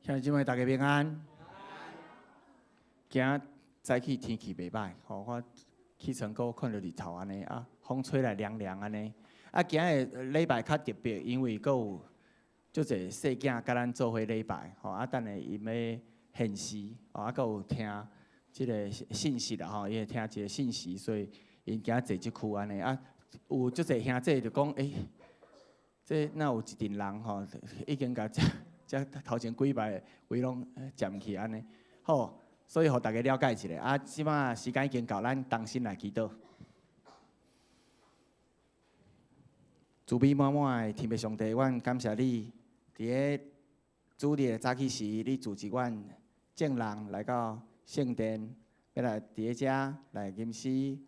兄弟姊妹，大家平安。今仔早起天气袂歹，我起床搁看到日头安尼啊，风吹来凉凉安尼。啊，今日礼拜较特别，因为搁有足侪细囝甲咱做伙礼拜，啊，等下因要献诗，啊，搁有听即个信息啦，伊会听一个信息，所以因今仔坐即区安尼啊，有足侪兄弟就讲，这哪有一群人已经甲遮头前几摆位拢占去安尼，好，所以互大家了解一下。啊，即摆时间已经到，咱同心来祈祷。慈悲满满的天父上帝，阮感谢你，伫个主日的早起时，你组织阮众人来到圣殿，要来伫个遮来吟诗，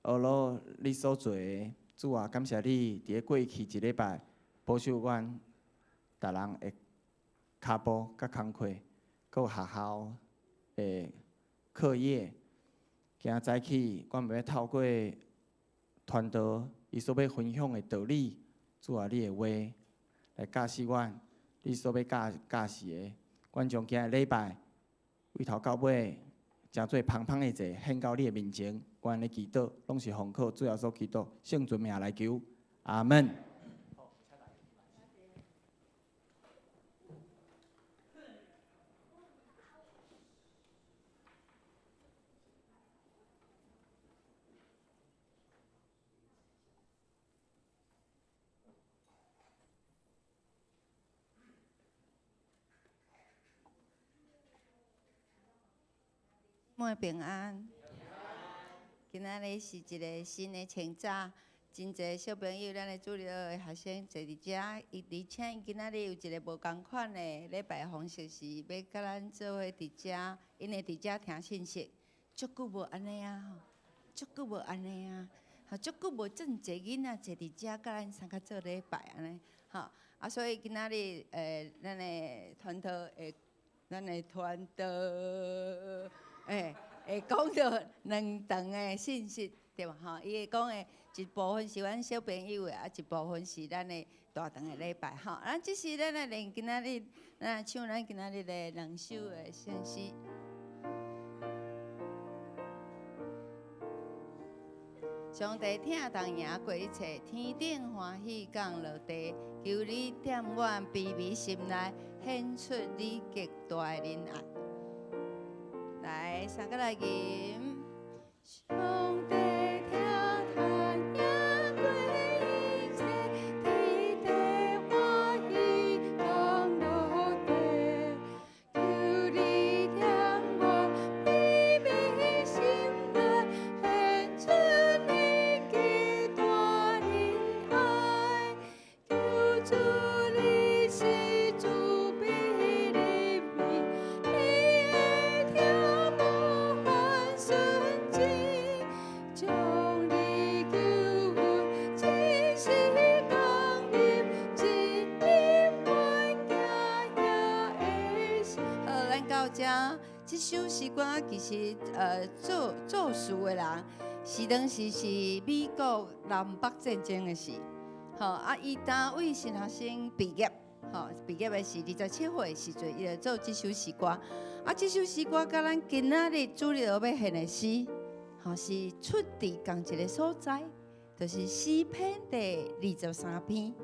学罗你所做的。主啊，感谢你伫个过去一礼拜保守阮。逐人的脚步甲工课，搁有学校的课业，今仔早起，阮要透过传道伊所要分享的道理，主啊，你的话来教示阮，你所要教示的，阮将今日礼拜为头到尾，诚做芳芳的者献到你的面前，阮的祈祷拢是奉靠主耶稣基督圣尊名来求，阿门。莫平安。今仔日是一个新的清早，真侪小朋友，咱的主日学的学生坐伫遮，而且伊今仔日有一个无共款的礼拜方式，是要甲咱做伙伫遮，因会伫遮听信息。足久无安尼啊吼，足久无安尼啊，足久无这么侪囡仔坐伫遮，甲咱三个做礼拜安尼，吼啊，所以今仔日咱的团队会讲到两段的信息，对吧？吼，伊会讲的一部分是阮小朋友的，啊，一部分是咱的大堂的礼拜，吼。咱这是咱来练今仔日，咱唱咱今仔日的两首的圣诗。上帝听同赢过一切，天顶欢喜降落地，求你踮阮卑微心内，显出你极大的仁爱。来，三个来吟。上帝听叹赢过一切，天地欢喜降落地，求你踮我卑微心内，显出你极大仁爱，求主你是主必怜悯。这首诗歌其实做事的人是当时是美国南北战争的事，吼啊，伊单位神学生毕业，吼毕业的是27岁的时阵，伊就做这首诗歌。啊，这首诗歌甲咱今仔日主日要献的诗，吼是出自同一个所在，就是诗篇第23篇。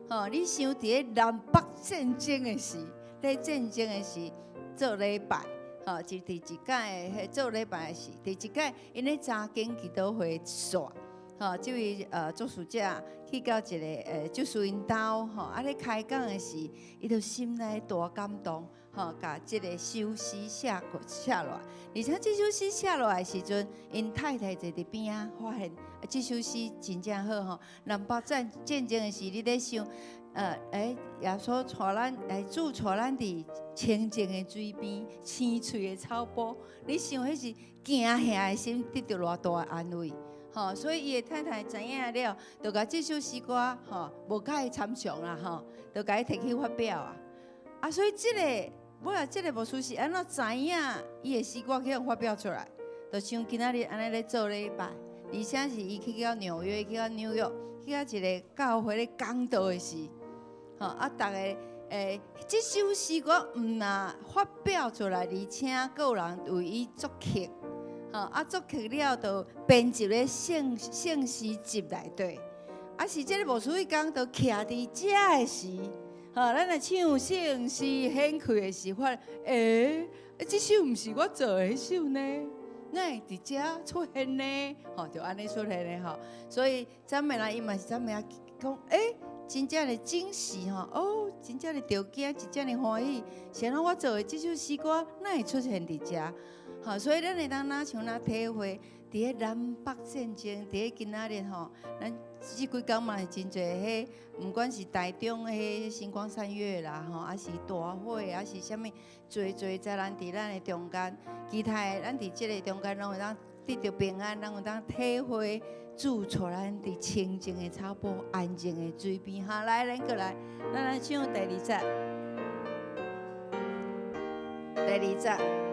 吼，你想伫个南北战争的事，咧战争的事做礼拜。吼，就第一届的做礼拜的事，第一届因咧查经祈祷会线，吼，这位作词者去到一个救赎因兜，吼，啊咧开讲的时，伊就心内大感动，吼，甲即个首诗写落来，而且这首诗写落来的时阵，因太太坐伫边仔，发现这首诗真正好吼。南北战争的时，你咧想。耶稣带咱，主带咱伫清净的水边，青翠的草坡。你想，迄是惊吓的心得到偌大的安慰，吼！所以伊的太太知影了，就甲这首诗歌，吼，无甲伊参详啦，吼，就甲伊摕去发表啊。啊，所以尾仔这个牧师是安怎知影伊的诗歌去发表出来？就像今仔日安尼咧做礼拜，而且是伊去到纽约，去到纽约，去到一个教会咧讲道的时。吼啊，逐个这首诗歌毋若发表出来，而且还有人为伊作曲，作曲了就编辑咧圣诗集内底。是即个牧师伊讲，就徛伫遮的时，咱来唱圣诗献开的时，发这首毋是我做的迄首呢，哪会伫遮出现呢？就安尼出现的吼。所以赞美啦，伊嘛是赞美啊，讲真正的惊喜真正的着惊，真正的欢喜。是安怎我做的这首诗歌，哪会出现伫遮？所以咱会当像体会，伫个南北战争，伫个今仔日咱即几工嘛是真侪迄，毋管是台中的迄星光三月啦，还是大火，还是啥物，侪灾难伫咱的中间，期待咱伫即个中间，拢会当得到平安，咱有当体会。主带咱伫清静的草坡、安静的水边，来，咱过来，咱来唱第二节。第二节。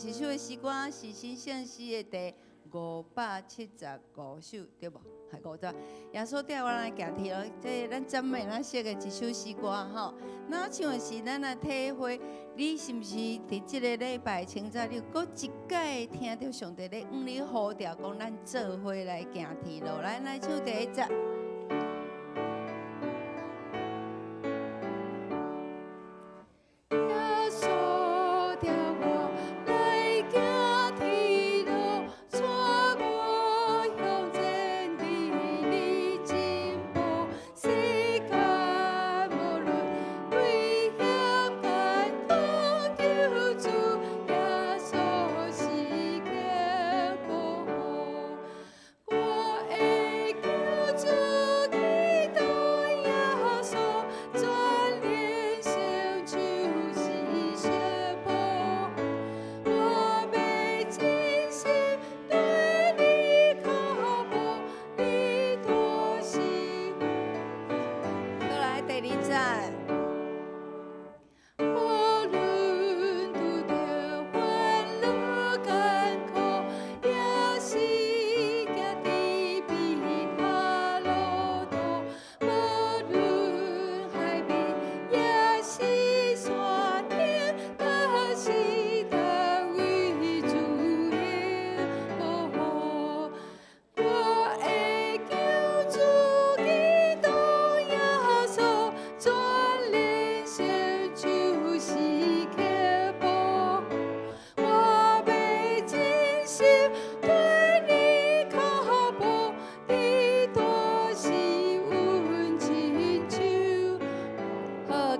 下一首的诗歌是新圣诗的第575首，对无？系500。耶稣带我来行天路，这咱赞美咱写的一首诗歌吼。那唱的是咱来体会，你是毋是伫即个礼拜清早，你搁一届听到上帝咧向你呼召，讲咱做伙来行天路，来唱第一节。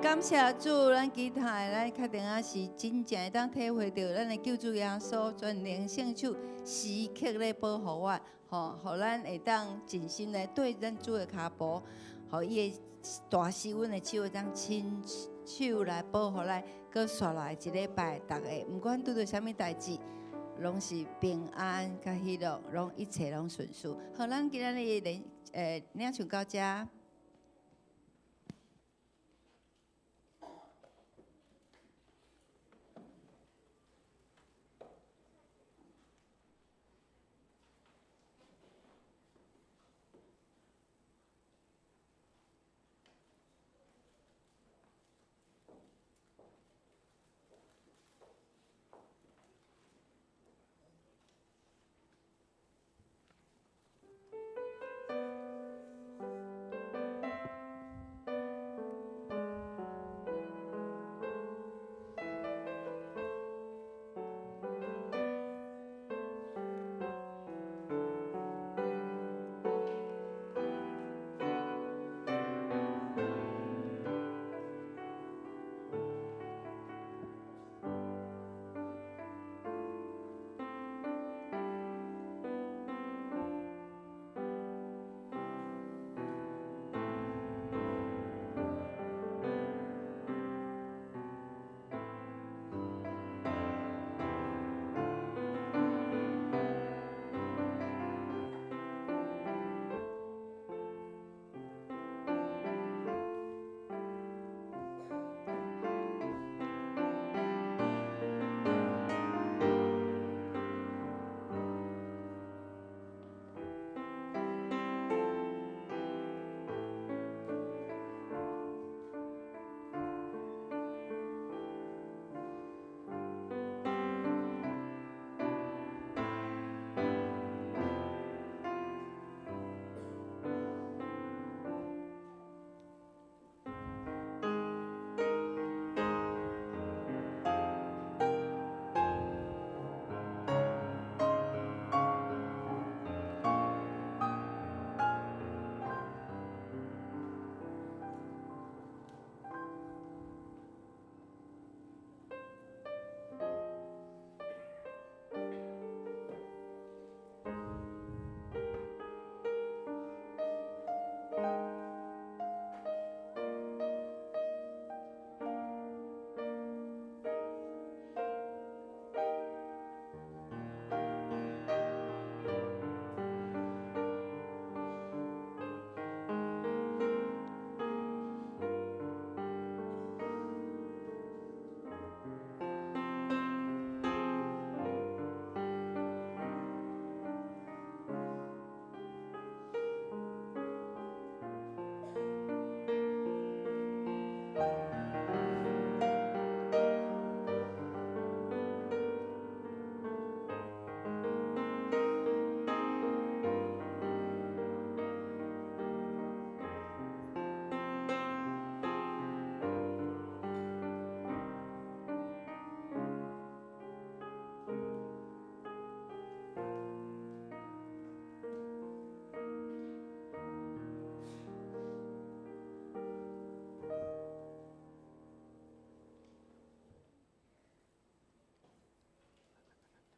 感谢主，咱期待咱确定啊是真正会当体会到咱的救主耶稣全能圣手时刻咧保护我，互咱会当尽心来对咱主的脚步，互伊的大施阮的手会当亲手来保护咱，搁刷来一礼拜，逐个毋管拄到啥物代志，拢是平安甲喜乐，拢一切拢顺遂。好，咱今仔日领唱到遮。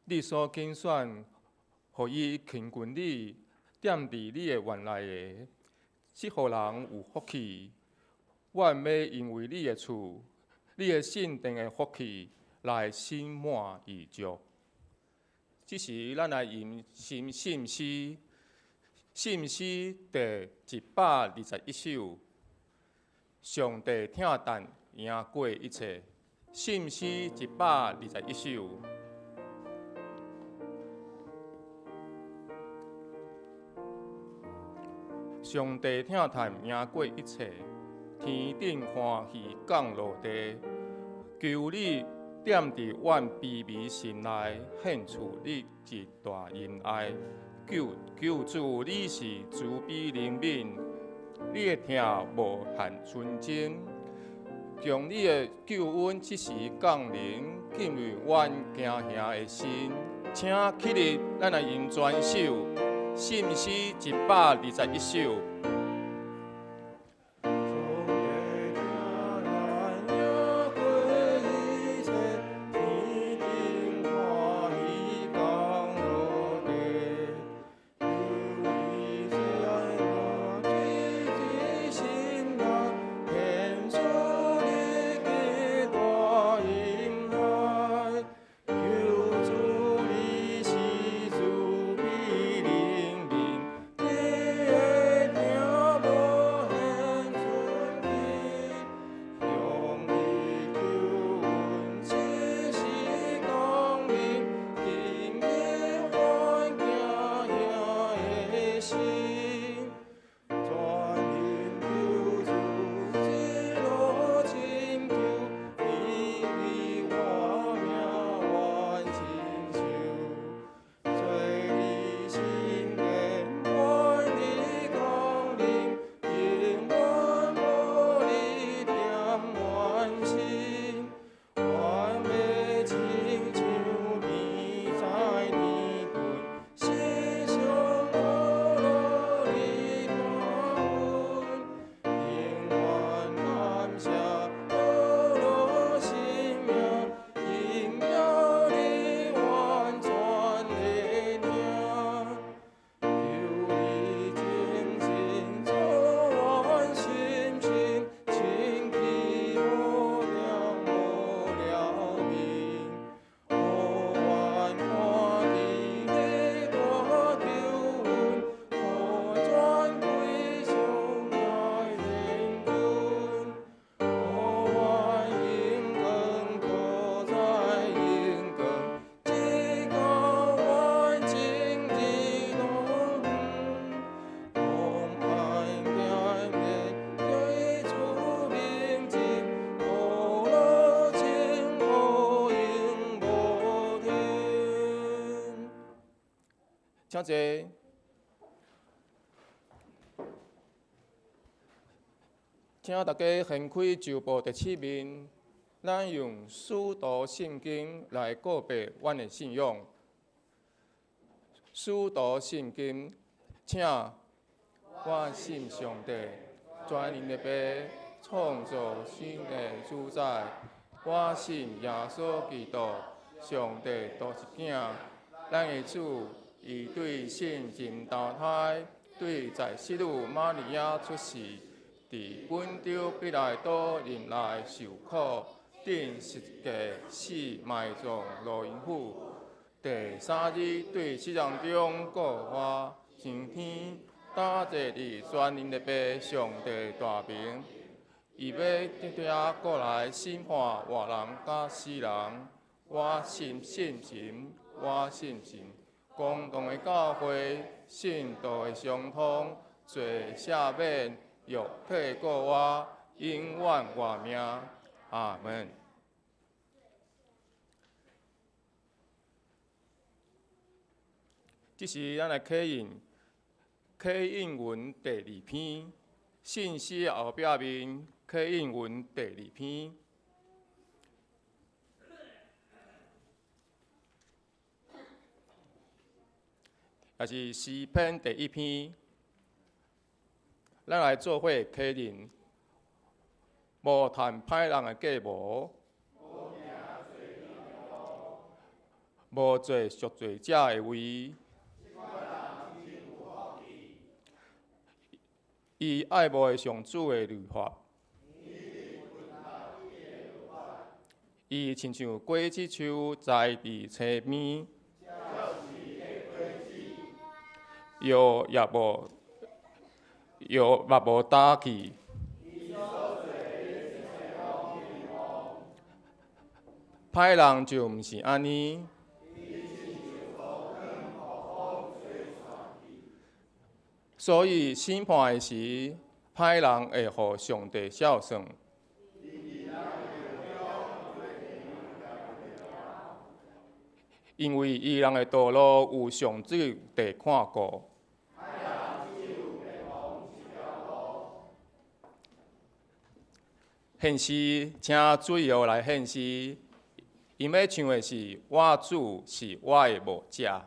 你所拣选，互伊勤勤你踮伫你的园内的，使互人有福气。阮要因为你的厝、你的圣殿的福气来心满意足。这时，咱来吟信诗，信诗第121首。上帝听但赢过一切，信诗121首。上帝听但赢过一切，天顶欢喜降落地，求你踮伫阮卑微心内，献出你一大恩爱。救主，你是慈悲怜悯，你的听无限纯真，将你的救恩即时降临，进入阮惊吓的心。请起立，咱来吟全首信诗121首。请坐，请大家掀开旧报第7面，咱用使徒圣经来告白阮的信仰。使徒圣经，请我信上帝，全能的爸，创造新的主宰。我信耶稣基督，上帝独一囝，咱的主。伊对圣经投胎，对在西路玛利亚出世，伫本州彼来多林内受苦，顶十架死埋葬罗营府。第3日对死人中复活，上天打坐伫全能的爸上帝大名。伊要对过来审判活人甲死人。我信圣神，我信神。共同的教会，信道的相通，罪赦免，肉体过活，永远活命。阿门。这是咱来启应文第2篇，信息后壁面启应文第2篇。也是诗篇第1篇，咱来做伙启认。无趁歹人的计谋，无做赎罪者的位。伊爱慕的上主的律法。伊亲像果子树栽伫溪边，药也无打去。歹人就毋是安尼。所以审判的时，歹人会互上帝孝顺。因为伊人的道路有上主地看顾。现时，请水后来献诗，因要唱的是我主是我的牧者。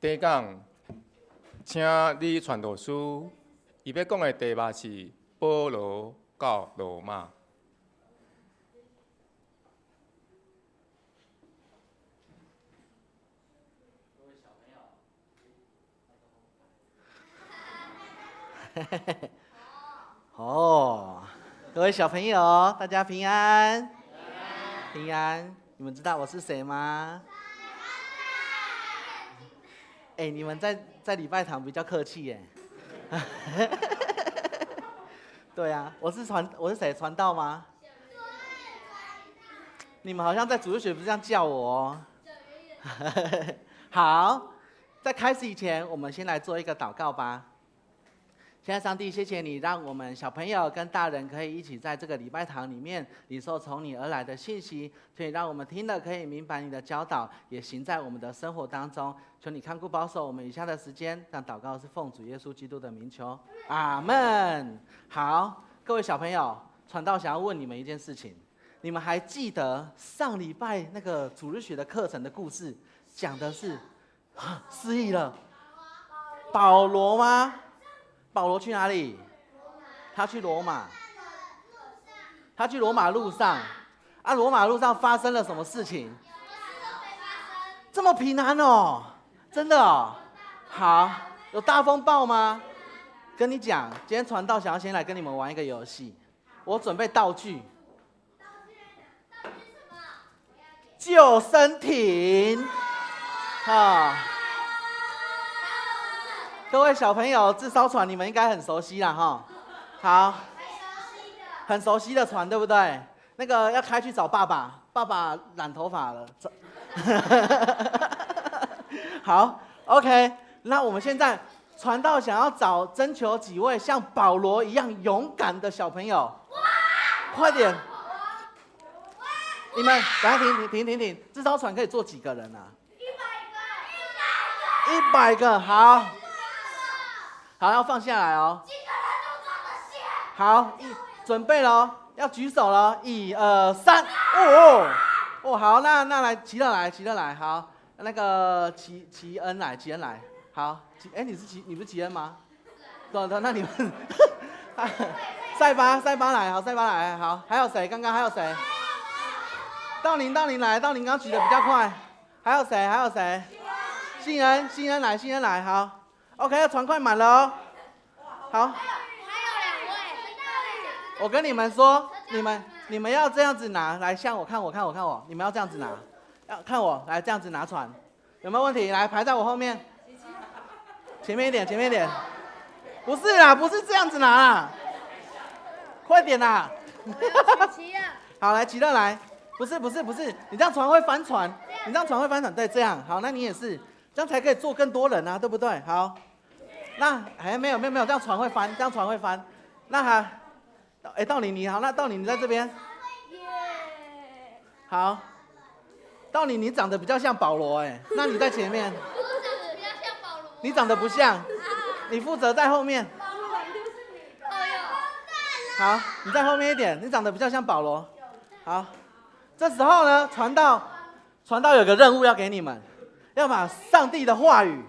第一讲，请你传道师，伊要讲的题目是保罗到罗马。哦，各位小朋友，大家平安，平安。你们知道我是谁吗？哎，你们在礼拜堂比较客气耶。对啊，我是谁？传道吗？你们好像在主日学不是这样叫我哦。好，在开始以前，我们先来做一个祷告吧。现在，上帝，谢谢你，让我们小朋友跟大人可以一起在这个礼拜堂里面领受从你而来的信息，所以让我们听了可以明白你的教导，也行在我们的生活当中。求你看顾保守我们以下的时间，让祷告是奉主耶稣基督的名求，阿们。好，各位小朋友，传道想要问你们一件事情，你们还记得上礼拜那个主日学的课程的故事，讲的是失忆了，保罗吗？保罗去哪里？他去罗马。他去罗马路上，罗马路上发生了什么事情？这么平安哦，真的哦。好，有大风暴吗？跟你讲，今天传道想要先来跟你们玩一个游戏，我准备道具。救生艇，各位小朋友，这艘船你们应该很熟悉啦，哈。好，很熟悉的船，对不对？那个要开去找爸爸，爸爸染头发了。好 ，OK， 那我们现在传道想要征求几位像保罗一样勇敢的小朋友，快点！你们，等下停，这艘船可以坐几个人啊？100个，好。好，要放下来哦。几个人都装得下。好，准备咯，要举手咯。1、2、3，好，那来，齐乐来，好，那个齐恩来，好，你不是齐恩吗？对，那你们，塞巴来，好，塞巴来，好，还有谁？刚刚还有谁？道宁来，道宁刚举得比较快，还有谁？信恩来，好。OK， 船快满了哦。好，还有2位。我跟你们说，你们要这样子拿来，向我看我，你们要这样子拿，要看我来这样子拿船，有没有问题？来排在我后面，前面一点。不是啦，不是这样子拿啦，快点啦。好，来齐乐来，不是，你这样船会翻船，对，这样好，那你也是。这样才可以坐更多人啊，对不对？好，那没有，这样船会翻，那道理你好，那道理你在这边，好，道理你长得比较像保罗那你在前面，你长得不像，你负责在后面，好，你在后面一点，你长得比较像保罗，好，这时候呢，传道有个任务要给你们。要把上帝的话语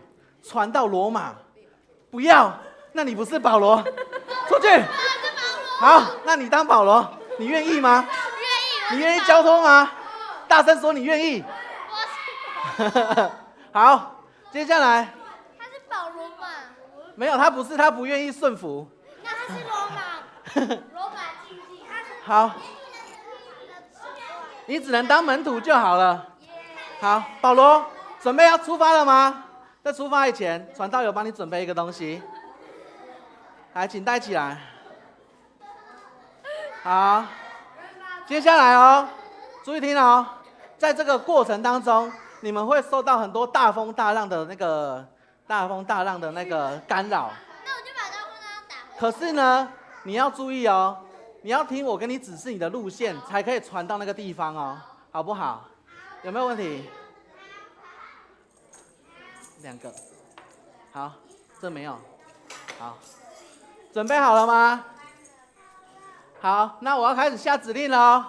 传到罗马，不要，那你不是保罗，出去。好，那你当保罗，你愿意吗？愿意。你愿意交托吗？大声说你愿意。好，接下来。他是保罗吗？没有，他不是，他不愿意顺服。那他是罗马竞技。好，你只能当门徒就好了。好，保罗。准备要出发了吗？在出发以前，传道有帮你准备一个东西，来，请带起来。好，接下来哦，注意听哦，在这个过程当中，你们会受到很多大风大浪的那个干扰。那我就把大风大浪打回来。可是呢，你要注意哦，你要听我跟你指示你的路线，才可以传到那个地方哦，好不好？有没有问题？2个，好，这没有，好，准备好了吗？好，那我要开始下指令了哦。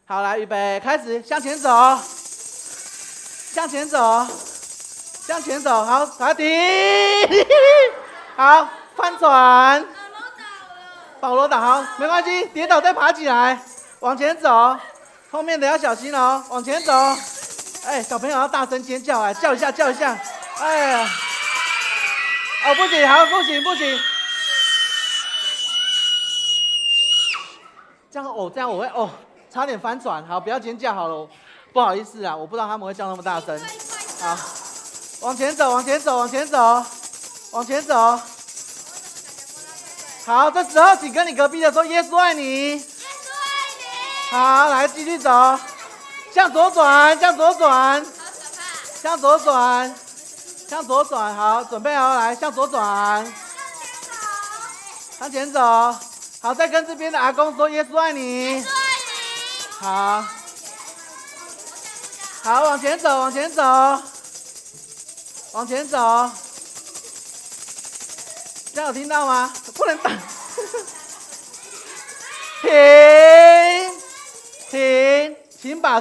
好，来，预备，开始，向前走，向前走，好，打底，好，翻船。保罗倒好，没关系，跌倒再爬起来，往前走，后面的要小心哦，往前走。哎，小朋友要大声尖叫啊，叫一下，叫一下。哎呀，哦不行，好不行不行，这样哦这样我会哦差点翻船，好不要尖叫好了，不好意思啊，我不知道他们会叫那么大声。好，往前走，往前走，往前走，往前走。好，这时候请跟你隔壁的说耶稣爱你。耶稣爱你。好，来继续走，向左转，向左转，向左转，向左转。好，准备好，来向左转，向前走。好，再跟这边的阿公说耶稣爱你。耶稣爱你。好，好，往前走，往前走，往前走。这样有听到吗？不能打。停，请把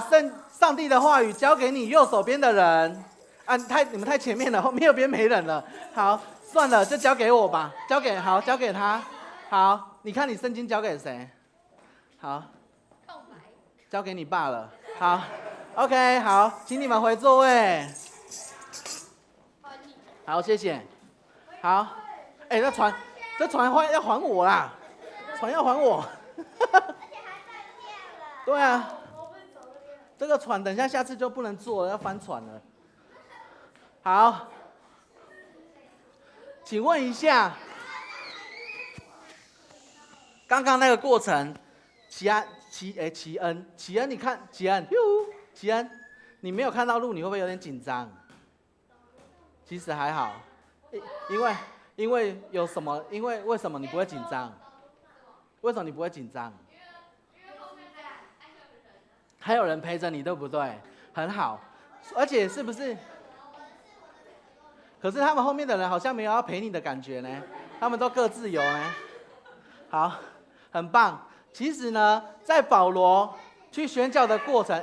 上帝的话语交给你右手边的人。啊，你们太前面了，后面右边没人了。好，算了，就交给我吧，交给他。好，你看你圣经交给谁？好，交给你爸了。好 ，OK， 好，请你们回座位。好，谢谢。好。哎，这船要还我啦，船要还我。对啊，这个船等下次就不能坐了，要翻船了。好，请问一下，刚刚那个过程，奇恩，你看奇恩，你没有看到路，你会不会有点紧张？其实还好，因为有什么？为什么你不会紧张？为什么你不会紧张？还有人陪着你，对不对？很好，而且是不是？可是他们后面的人好像没有要陪你的感觉呢，他们都各自游呢。好，很棒。其实呢，在保罗去宣教的过程，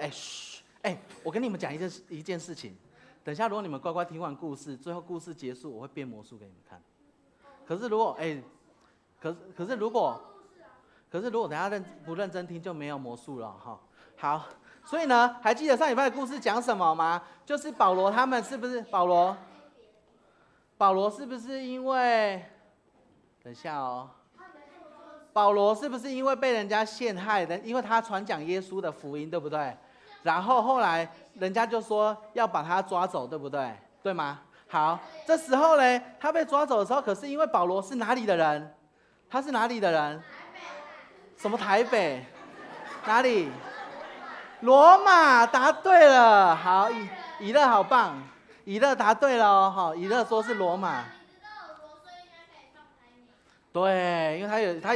我跟你们讲一件事情。等一下，如果你们乖乖听完故事，最后故事结束，我会变魔术给你们看。可是如果可是如果等下不认真听就没有魔术了哈。好，所以呢，还记得上礼拜的故事讲什么吗？就是保罗他们是不是保罗是不是因为等一下哦，保罗是不是因为被人家陷害的？因为他传讲耶稣的福音，对不对？然后后来人家就说要把他抓走，对不对？对吗？好，这时候呢，他被抓走的时候，可是因为保罗是哪里的人？他是哪里的人？什么台北？哪里？罗马，答对了。好，以勒好棒，以勒答对了哦。好，以勒说是罗马。对，因为他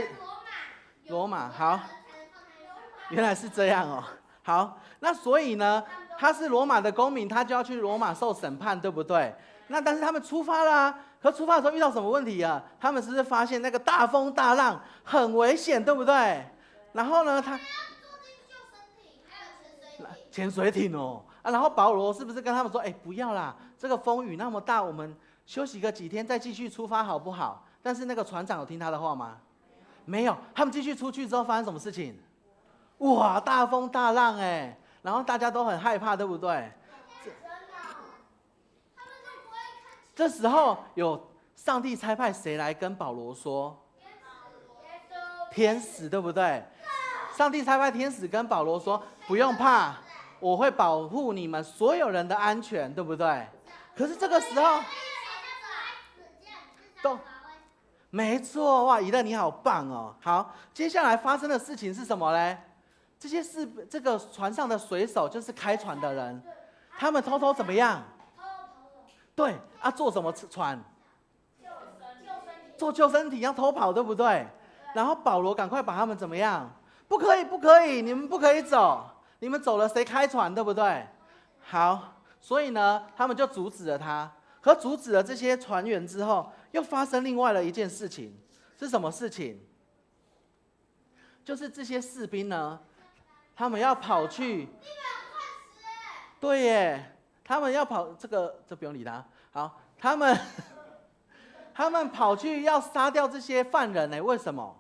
罗马好，原来是这样哦。好，那所以呢，他是罗马的公民，他就要去罗马受审判，对不对？那但是他们出发了啊，可出发的时候遇到什么问题啊？他们是不是发现那个大风大浪很危险，对不对？然后呢，潜水艇哦啊，然后保罗是不是跟他们说，不要啦，这个风雨那么大，我们休息个几天再继续出发好不好？但是那个船长有听他的话吗？没有，他们继续出去之后发生什么事情？哇，大风大浪然后大家都很害怕，对不对？这时候有上帝差派谁来跟保罗说？天使，对不对？上帝差派天使跟保罗说，不用怕，我会保护你们所有人的安全，对不对？可是这个时候没错，哇，以勒你好棒哦。好，接下来发生的事情是什么呢？这个船上的水手就是开船的人，他们偷偷怎么样？对啊，坐什么船？坐救生艇要偷跑，对不对？然后保罗赶快把他们怎么样？不可以，你们不可以走，你们走了谁开船，对不对？好，所以呢，他们就阻止了他。可阻止了这些船员之后，又发生另外的一件事情，是什么事情？就是这些士兵呢，他们要跑去，对耶，他们要跑这不用理他。好，他们跑去要杀掉这些犯人呢？为什么？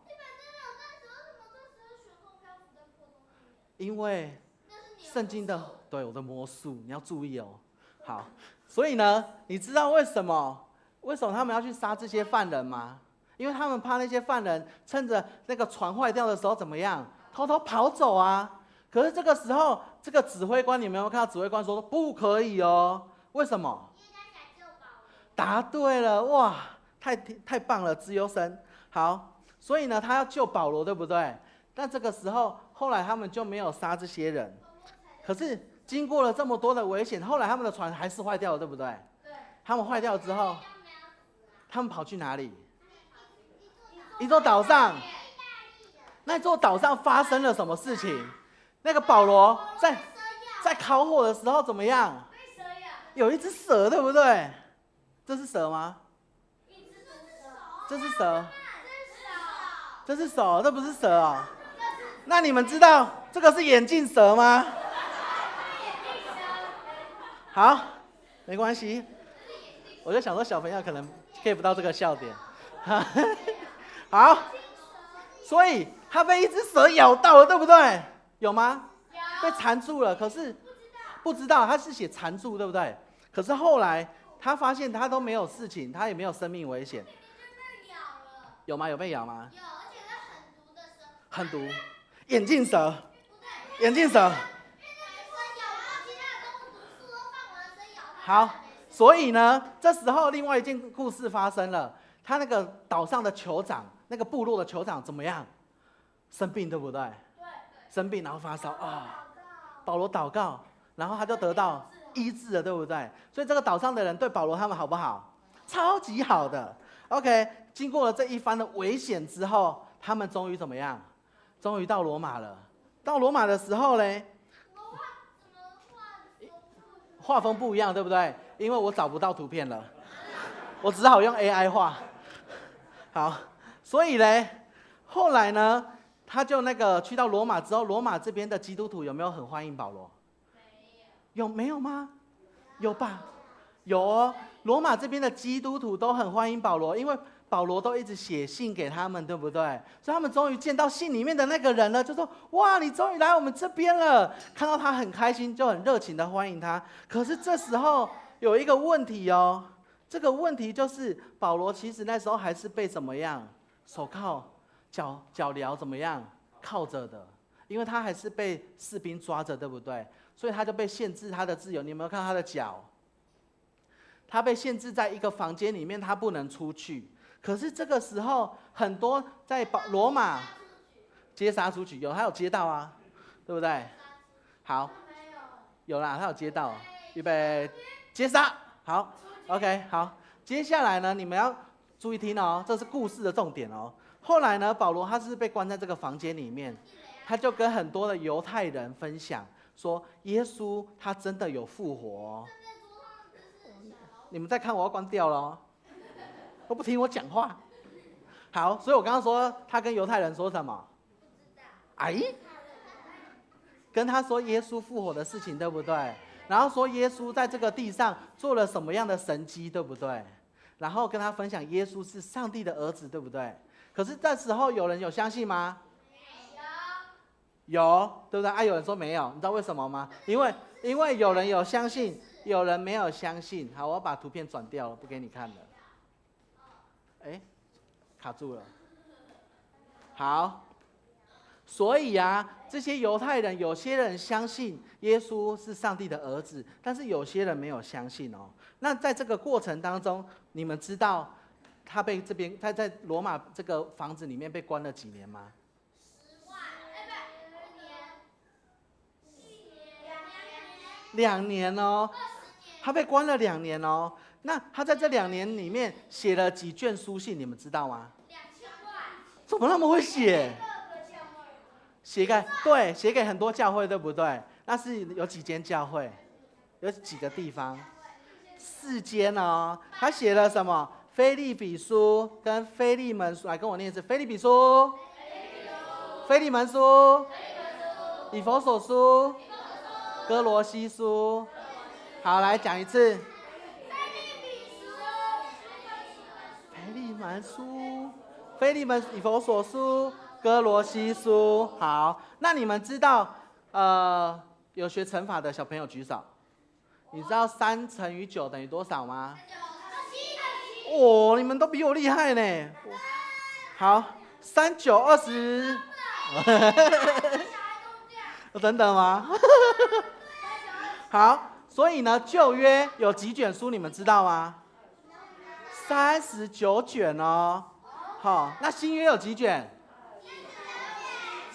因为圣经的对我的魔术，你要注意哦。好，所以呢，你知道为什么他们要去杀这些犯人吗？因为他们怕那些犯人趁着那个船坏掉的时候怎么样，偷偷跑走啊。可是这个时候，这个指挥官，你们有没有看到指挥官说不可以哦？为什么？答对了，哇，太棒了，资优生。好，所以呢，他要救保罗，对不对？但这个时候，后来他们就没有杀这些人。可是经过了这么多的危险，后来他们的船还是坏掉了，对不对？对。他们坏掉之后，他们跑去哪里？一座岛上。那座岛上发生了什么事情？那个保罗在烤火的时候怎么样？有一只蛇，对不对？这是蛇吗？这是蛇。这是手，这不是蛇哦。那你们知道这个是眼镜蛇吗？好，没关系。我就想说小朋友可能 get 不到这个笑点。好，所以他被一只蛇咬到了，对不对？有吗？被缠住了，可是不知道他是写缠住，对不对？可是后来他发现他都没有事情，他也没有生命危险。有吗？有被咬吗？有，而且它很毒的蛇。很毒。眼镜蛇。眼镜蛇。好，所以呢，这时候另外一件故事发生了。他那个岛上的酋长，那个部落的酋长怎么样？生病，对不对？对。生病，然后发烧啊。保罗祷告，然后他就得到医治了，对不对？所以这个岛上的人对保罗他们好不好？超级好的。OK， 经过了这一番的危险之后，他们终于怎么样？终于到罗马了。到罗马的时候呢，画风不一样，对不对？因为我找不到图片了，我只好用 AI 画。好，所以呢，后来呢，他就去到罗马之后，罗马这边的基督徒有没有很欢迎保罗？没有吗？有吧？有哦，罗马这边的基督徒都很欢迎保罗，因为保罗都一直写信给他们，对不对？所以他们终于见到信里面的那个人了，就说：哇，你终于来我们这边了！看到他很开心，就很热情的欢迎他。可是这时候有一个问题哦，这个问题就是保罗其实那时候还是被怎么样？手铐、脚镣怎么样？铐着的，因为他还是被士兵抓着，对不对？所以他就被限制他的自由。你有没有看他的脚？他被限制在一个房间里面，他不能出去。可是这个时候，很多在罗马接杀出去，他有接到啊，对不对？好，有啦，他有接到，预备接杀。好 ，OK， 好。接下来呢，你们要注意听哦，这是故事的重点哦。后来呢，保罗他是被关在这个房间里面，他就跟很多的犹太人分享说，耶稣他真的有复活哦。你们再看，我要关掉了哦，都不听我讲话。好，所以我刚刚说他跟犹太人说什么？跟他说耶稣复活的事情，对不对？然后说耶稣在这个地上做了什么样的神迹，对不对？然后跟他分享耶稣是上帝的儿子，对不对？可是这时候有人有相信吗？有，对不对？有人说没有，你知道为什么吗？因为有人有相信，有人没有相信。好，我要把图片转掉了，不给你看了。卡住了。好，所以这些犹太人，有些人相信耶稣是上帝的儿子，但是有些人没有相信哦。那在这个过程当中，你们知道他被这边在罗马这个房子里面被关了几年吗？2年哦，他被关了2年哦。那他在这2年里面写了几卷书信，你们知道吗？2000万。怎么那么会写？写给很多教会，对不对？那是有几间教会？有几个地方？4间哦。他写了什么？腓立比书跟腓利门书，来跟我念一次：腓立比书、腓利门书、以弗所书、哥罗西书。好，来讲一次。腓立比蛮书、腓利门以弗所书、哥罗西书。好，那你们知道有学乘法的小朋友举手。你知道3乘以9等于多少吗？哦，你们都比我厉害呢。好，3、9、20。等等吗？好，所以呢，旧约有几卷书，你们知道吗？39卷哦。好，那新约有几卷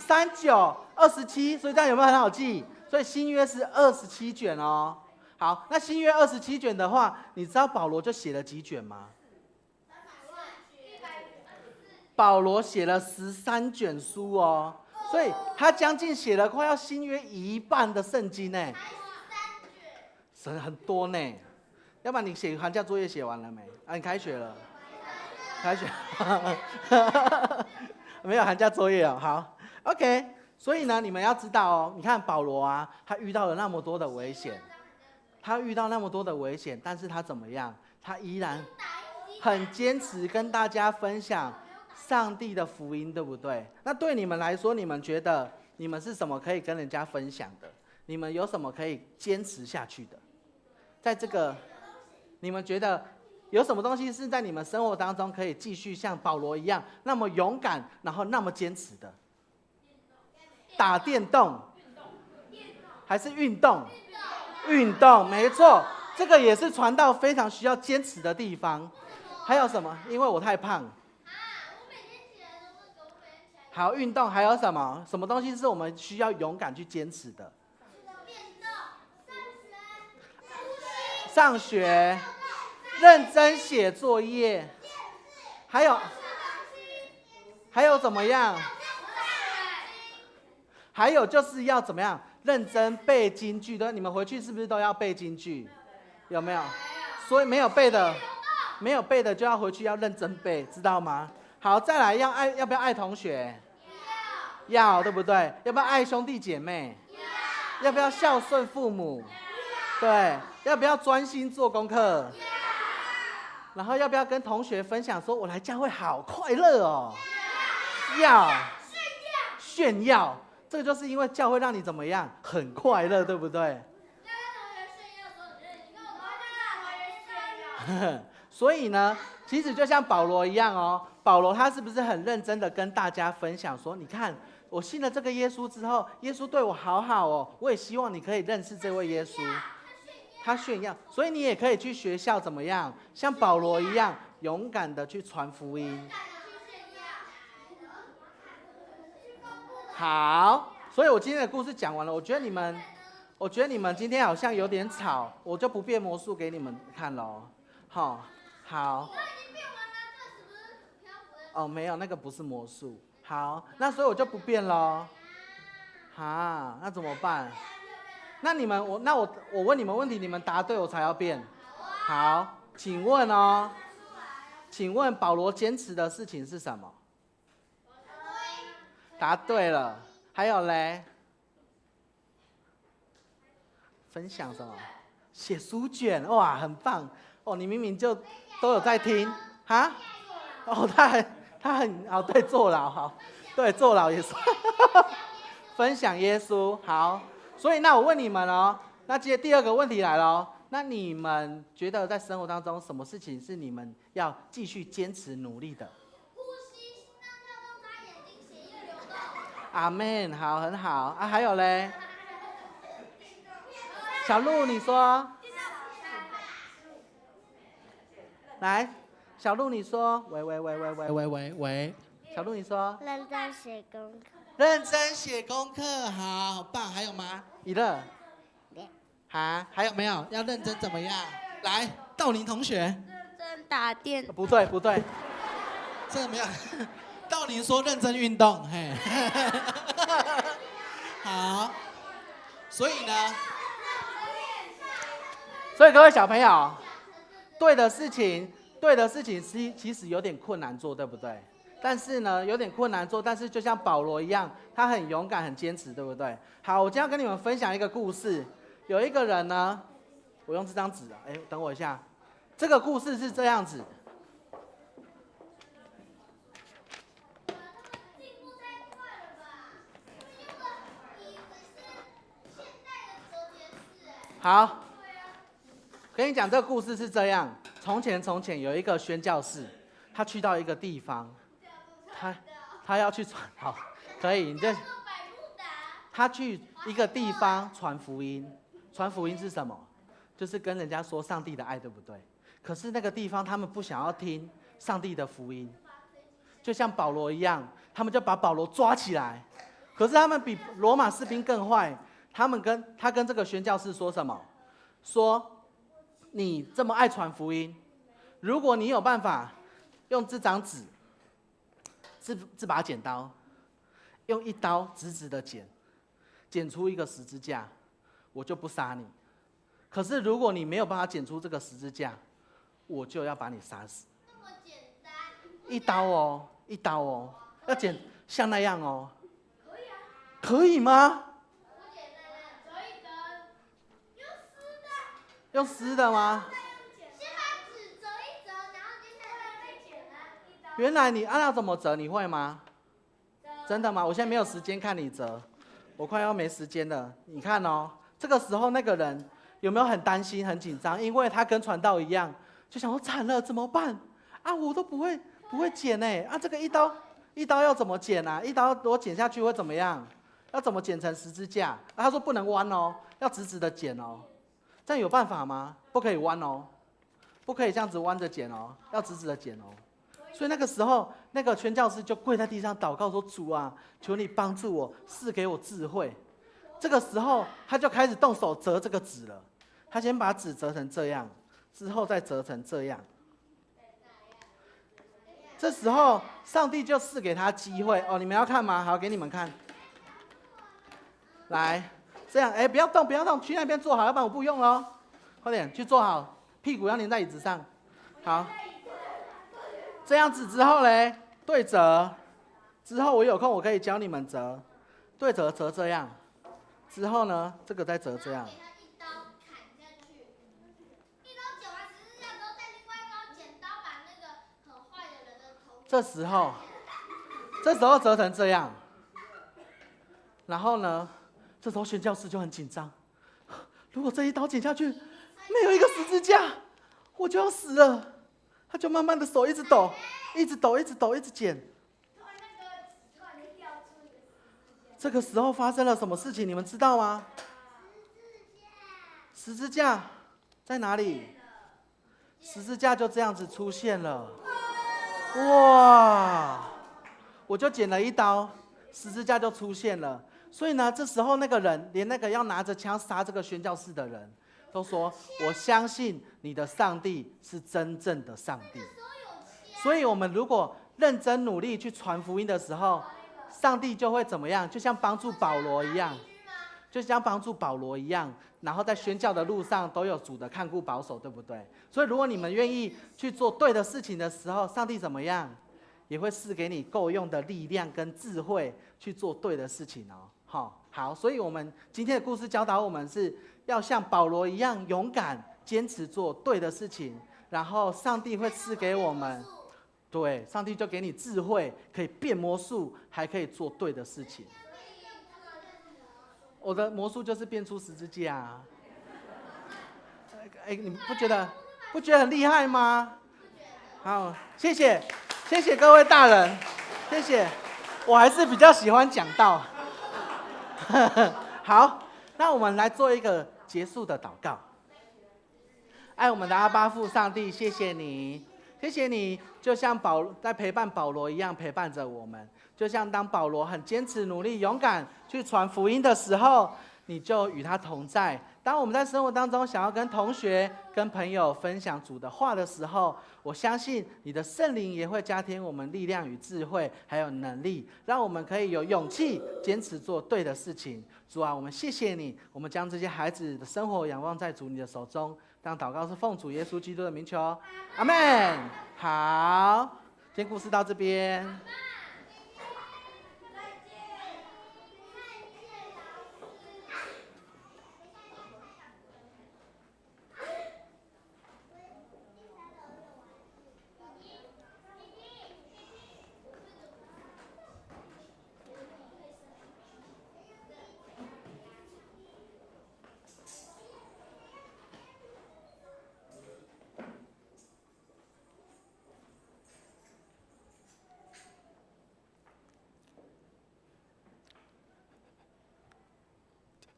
？3、9、27，所以这样有没有很好记？所以新约是27卷哦。好，那新约27卷的话，你知道保罗就写了几卷吗？保罗写了13卷书哦，所以他将近写了快要新约一半的圣经呢，很多呢。要不然你写寒假作业写完了没？啊，你开学了，开学，没有寒假作业哦。好 ，OK。所以呢，你们要知道哦，你看保罗啊，他遇到了那么多的危险。但是他怎么样？他依然很坚持跟大家分享上帝的福音，对不对？那对你们来说，你们觉得你们是什么可以跟人家分享的？你们有什么可以坚持下去的？在这个，你们觉得有什么东西是在你们生活当中可以继续像保罗一样那么勇敢，然后那么坚持的？打电动，还是运动？运动，没错，这个也是传道非常需要坚持的地方。还有什么？因为我太胖。好，运动还有什么？什么东西是我们需要勇敢去坚持的？上学，认真写作业，还有怎么样？还有就是要怎么样？认真背金句的，你们回去是不是都要背金句？有没有？所以没有背的就要回去要认真背，知道吗？好，再来要不要爱同学？要，对不对？要不要爱兄弟姐妹？要不要孝顺父母？对，要不要专心做功课？然后要不要跟同学分享说，我来教会好快乐哦？要炫耀。这个就是因为教会让你怎么样，很快乐，对不对？所以呢，其实就像保罗一样哦，保罗他是不是很认真的跟大家分享说，你看我信了这个耶稣之后，耶稣对我好好哦，我也希望你可以认识这位耶稣。他炫耀，所以你也可以去学校怎么样，像保罗一样勇敢的去传福音。好，所以我今天的故事讲完了。我觉得你们今天好像有点吵，我就不变魔术给你们看咯。好。哦，没有，那个不是魔术。好，那所以我就不变咯。那怎么办？那我问你们问题，你们答对我才要变。好，请问保罗坚持的事情是什么？答对了，还有嘞？分享什么？写书卷，哇，很棒哦！你明明就都有在听哈？哦，他很哦，对，坐牢好，对，坐牢也是分享耶稣好。所以那我问你们哦，那接第二个问题来了哦，那你们觉得在生活当中什么事情是你们要继续坚持努力的？阿们，好，很好啊。还有嘞，小鹿，你说。来，小鹿，你说。喂。小鹿，你说。认真写功课。认真写功课，好棒。还有吗？以乐。还有没有？要认真怎么样？来，道宁同学。认真打电。不对。这个没有。道宁说认真运动，嘿，好，所以各位小朋友，对的事情其实有点困难做，对不对？但是呢，有点困难做，但是就像保罗一样，他很勇敢，很坚持，对不对？好，我今天要跟你们分享一个故事。有一个人呢，我用这张纸，等我一下，这个故事是这样子。好，跟你讲这个故事是这样：从前有一个宣教士，他去到一个地方，他要去传，好，可以，你这，他去一个地方传福音，传福音是什么？就是跟人家说上帝的爱，对不对？可是那个地方他们不想要听上帝的福音，就像保罗一样，他们就把保罗抓起来。可是他们比罗马士兵更坏，他跟这个宣教士说什么？说你这么爱传福音，如果你有办法用这张纸，这把剪刀，用一刀直直的剪出一个十字架，我就不杀你。可是如果你没有办法剪出这个十字架，我就要把你杀死。那么简单，一刀哦，一刀哦，要剪像那样哦。可以啊。可以吗？不简单啊，折一折，用撕的。用撕的吗？先把纸折一折，然后接下来再剪啊，一刀。原来你按照怎么折，你会吗？真的吗？我现在没有时间看你折，我快要没时间了。你看哦，这个时候那个人有没有很担心、很紧张？因为他跟传道一样，就想说惨了怎么办啊？我都不会剪哎啊！这个一刀要怎么剪啊？一刀我剪下去会怎么样？要怎么剪成十字架？啊，他说不能弯哦，要直直的剪哦。这样有办法吗？不可以弯哦，不可以这样子弯着剪哦，要直直的剪哦。所以那个时候，那个宣教士就跪在地上祷告说：“主啊，求你帮助我，赐给我智慧。”这个时候，他就开始动手折这个纸了。他先把纸折成这样，之后再折成这样。这时候，上帝就赐给他机会哦。你们要看吗？好，给你们看。来，这样，哎，不要动，不要动，去那边坐好，要不然我不用了。快点去坐好，屁股要粘在椅子上。好。这样子之后嘞，对折，之后我有空我可以教你们折，对折折这样，之后呢，这个再折这样。给他一刀砍下去，一刀剪完十字架之后，再另外一刀剪刀把那个很坏的人的头。这时候折成这样，然后呢，这时候宣教士就很紧张，如果这一刀剪下去，没有一个十字架，我就要死了。他就慢慢的手一直抖，一直抖，一直抖，一直剪。这个时候发生了什么事情？你们知道吗？十字架在哪里？十字架就这样子出现了。哇！我就剪了一刀，十字架就出现了。所以呢，这时候那个人，连那个要拿着枪杀这个宣教士的人，都说：“我相信你的上帝是真正的上帝。”所以，我们如果认真努力去传福音的时候，上帝就会怎么样？就像帮助保罗一样，然后在宣教的路上都有主的看顾保守，对不对？所以，如果你们愿意去做对的事情的时候，上帝怎么样？也会赐给你够用的力量跟智慧去做对的事情哦。好，所以我们今天的故事教导我们是要像保罗一样勇敢，坚持做对的事情，然后上帝会赐给我们，对，上帝就给你智慧，可以变魔术，还可以做对的事情。我的魔术就是变出十字架啊！哎，你们不觉得很厉害吗？好，谢谢各位大人，谢谢。我还是比较喜欢讲道。好，那我们来做一个结束的祷告。爱我们的阿爸父上帝，谢谢你，谢谢你，就像在陪伴保罗一样陪伴着我们。就像当保罗很坚持、努力、勇敢去传福音的时候，你就与他同在。当我们在生活当中想要跟同学、跟朋友分享主的话的时候，我相信你的圣灵也会加添我们力量与智慧，还有能力，让我们可以有勇气坚持做对的事情。主啊，我们谢谢你，我们将这些孩子的生活仰望在主你的手中。当祷告是奉主耶稣基督的名求，阿们。好，今天故事到这边。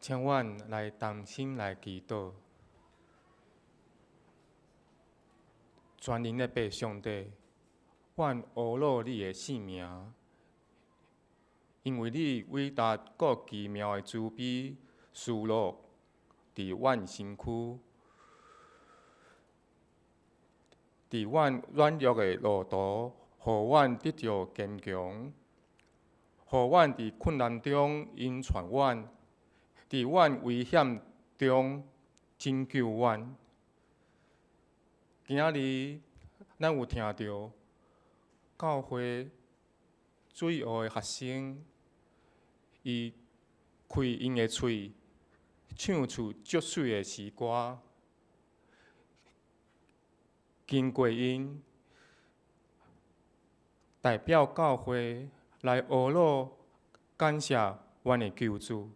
请阮来同心来祈祷。全能的爸上帝，阮阿乐你的性命，因为你伟大搁奇妙的慈悲赐落伫阮身躯，伫阮软弱的路途，互阮得到坚强，互阮伫困难中因传阮，伫阮危险中拯救阮。今仔日，咱有听到教会水学的学生，伊开因的喙，唱出足水的诗歌，经过因，代表教会来学乐感谢阮的救主。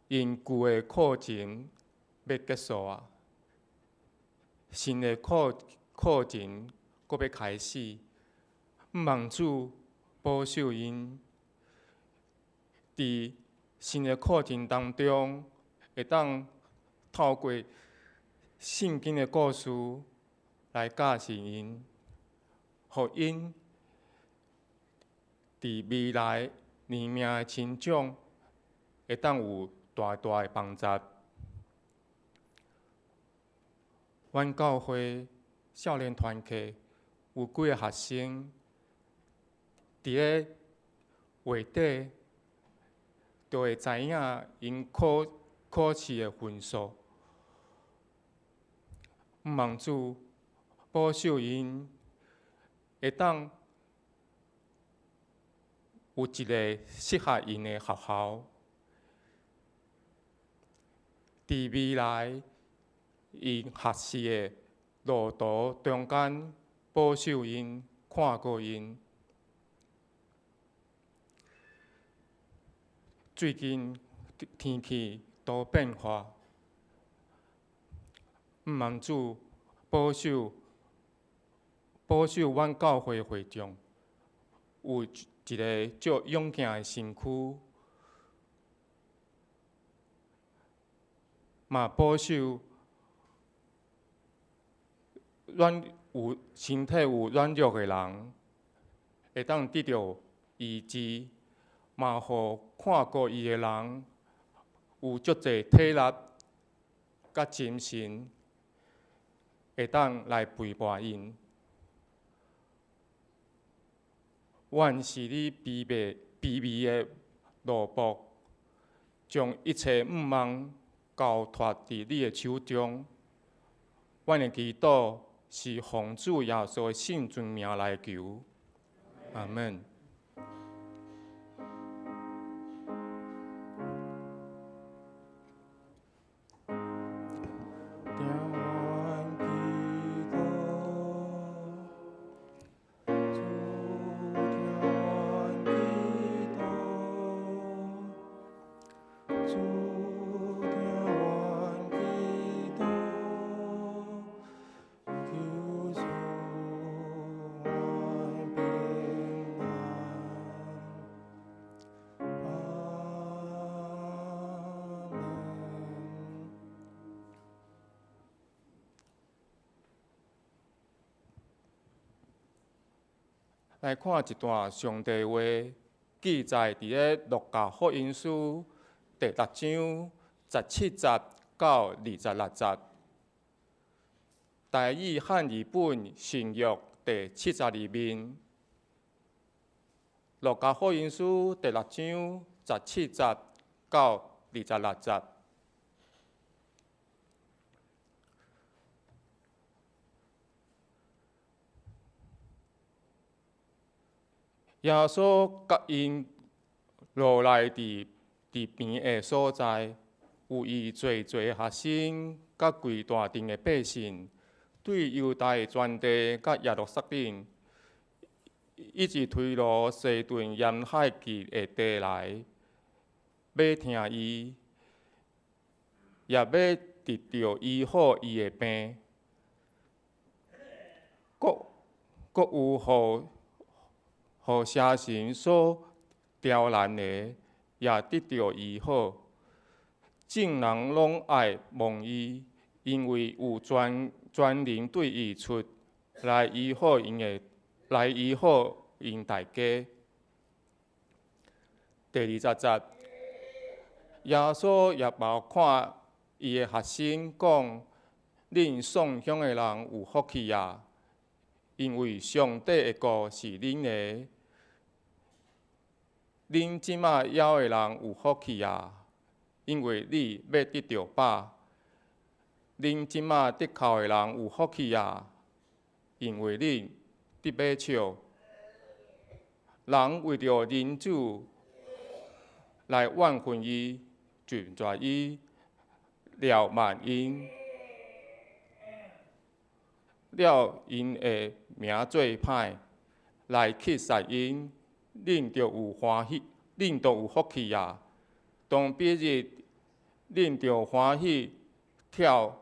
因旧的课程要结束啊，新的课程阁要开始。望主保守因，伫新的课程当中，会当透过圣经的故事来教示因，互因伫未来生命的成长会当有大大的帮助。阮教会少年团契有几个学生，伫咧月底就会知影因考试的分数。望主保守因，会当有一个适合因的学校。伫未来，因学习的路途中间，保守因，看顾因。最近天气多变化，望主保守阮教会会众有一个足勇敢的身躯。嘛保守有身体有软弱的人，会当得到医治；嘛，互看顾伊的人有足侪体力甲精神，会当来陪伴因。阮是你卑微的奴仆，将一切毋望交托伫你的手中。阮的祈祷是奉主耶稣的圣尊名来求，阿门。来看一段上帝话，记载伫咧《路加福音书》第6章17节到26节。台语汉语本新约第72面，《路加福音书》第6章17节到26节。耶稣甲因落来伫边的所在，有伊侪学生甲规大阵的百姓，对犹太全地甲耶路撒冷，一直推罗西顿沿海记的地来，要听伊，也要得到医好伊的病，各有互邪神所刁难的，也也得到医好。众人拢爱望伊，因为有全能对伊出来医好因大家。第20节，耶稣也貌看伊的学生讲：恁送乡的人有福气啊！因为上帝的国是恁的。恁即马枵的人有福气啊！因为你要得到饱。恁即马得哭的人有福气啊！因为恁得买笑。人为着人主来怨恨伊、拒绝伊、了慢因，了因的名做歹，来去杀因，恁就有欢喜，恁就有福气啊！当彼日，恁就欢喜跳，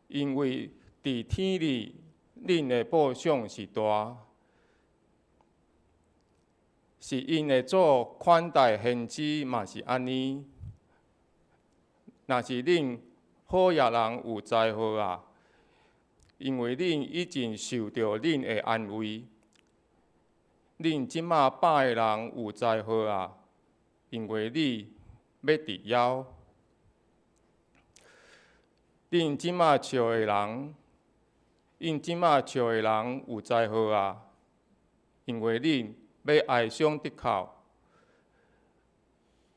因为伫天里，恁的报赏是大。是因会做款待先知嘛是安尼。若是恁好野人有才华啊，因为恁已经受到恁的安慰。恁即马饱的人有才华啊，因为你要得枵。恁即马笑的人有才华啊，因为恁要哀伤得哭。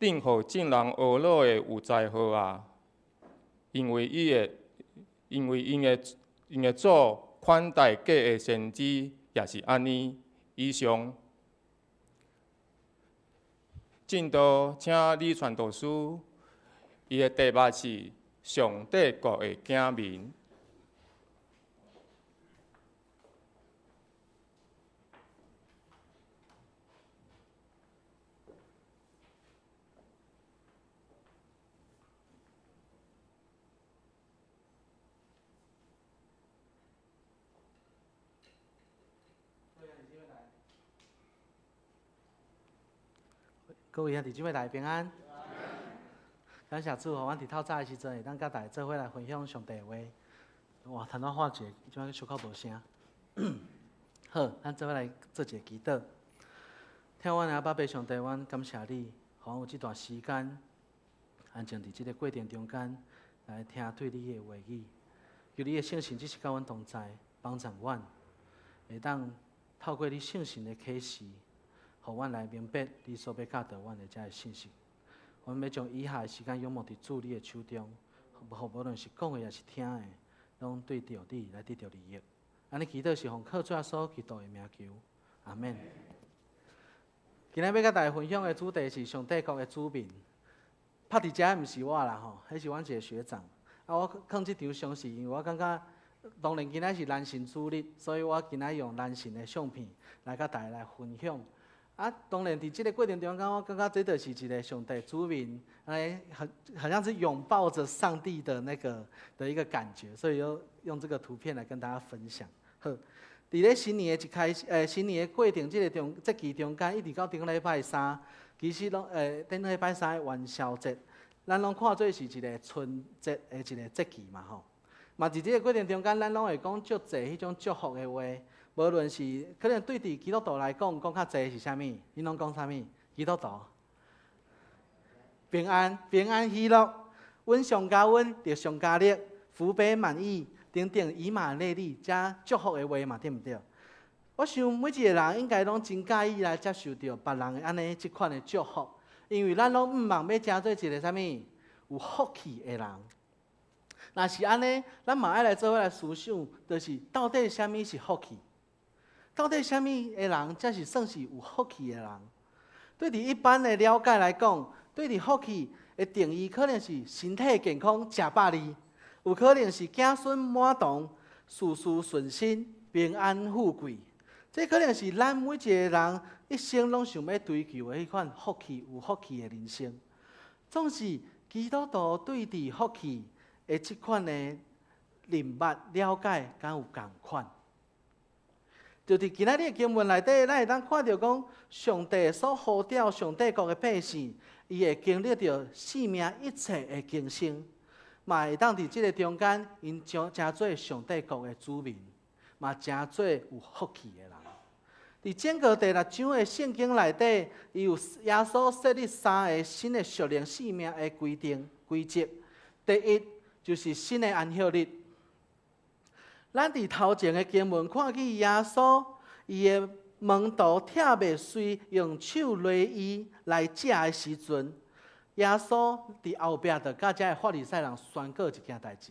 恁互众人学老的有才华啊，因为因会做款待假的先知，也是安尼。以上，进度请李传道师，伊的题目是上帝国的子民。各位兄弟姊妹，大家平安。感谢主，阮伫透早的时阵，会当甲大家做伙来分享上帝的话。哇，谈到话节，即摆小可无声。好，咱做伙来做一个祈祷。听阮阿爸爸上帝，阮感谢你，互阮有这段时间，安静伫即个过程中间来听对你的话语。求你的圣神只是甲阮同在，帮助阮，会当透过你圣神的启示。互阮来明白你所要教导阮的这个信息。阮要将以下的时间仰望伫主你的手中，互无论是讲的也是听的，拢对着你来得到利益。安尼祈祷是奉靠主耶稣基督的名求，阿免。今日要甲大家分享的主题是上帝国的子民。拍伫遮毋是我啦吼，迄是阮一个学长。我放即张相是因为我感觉，当然今仔是男神主日，所以我今仔用男神的相片来甲大家来分享。当然，伫即个过程中间，我感觉这就是一个上帝子民，好像是拥抱着上帝的的一个感觉，所以用这个图片来跟大家分享。好，伫咧新年的新年的过程，这期中间一直到顶礼拜三，其实拢顶礼拜三的元宵节，咱拢看做是一个春节的一个节气嘛吼。嘛，伫即个过程中间，咱拢会讲足侪迄种祝福的话。无论是可能对伫基督徒来讲较侪是啥物？你拢讲啥物？基督徒平安、平安喜乐，阮上加阮就上加力，福杯满溢，等等以马内利，加祝福的话嘛，对毋对？我想每一个人应该拢真介意来接受到别人的安尼即款的祝福，因为咱拢毋茫要成做一个啥物有福气的人。若是安尼，咱嘛爱来做伙来思想，就是到底啥物是福气？到底啥物的人才是算是有福气的人？对伫一般的了解来讲，对伫福气的定义，可能是身体健康、食饱哩，有可能是子孙满堂、事事顺心、平安富贵。这可能是咱每一个人一生拢想要追求的迄款福气、有福气的人生。总是基督徒对伫福气的即款的认捌了解，敢有共款？就伫今仔日的经文内底，咱会当看到讲，上帝所呼召上帝国的百姓，伊会经历着生命一切的更新，嘛会当伫即个中间，因真做上帝国的子民，嘛真做有福气的人。伫整个第6章的圣经内底，伊有耶稣设立3个新的属灵生命的规定规则。第一就是新的安息日。咱伫头前的经文看见耶稣，伊的门徒忝袂随用手勒伊来食的时阵，耶稣伫后壁就甲遮个法利赛人宣告一件代志，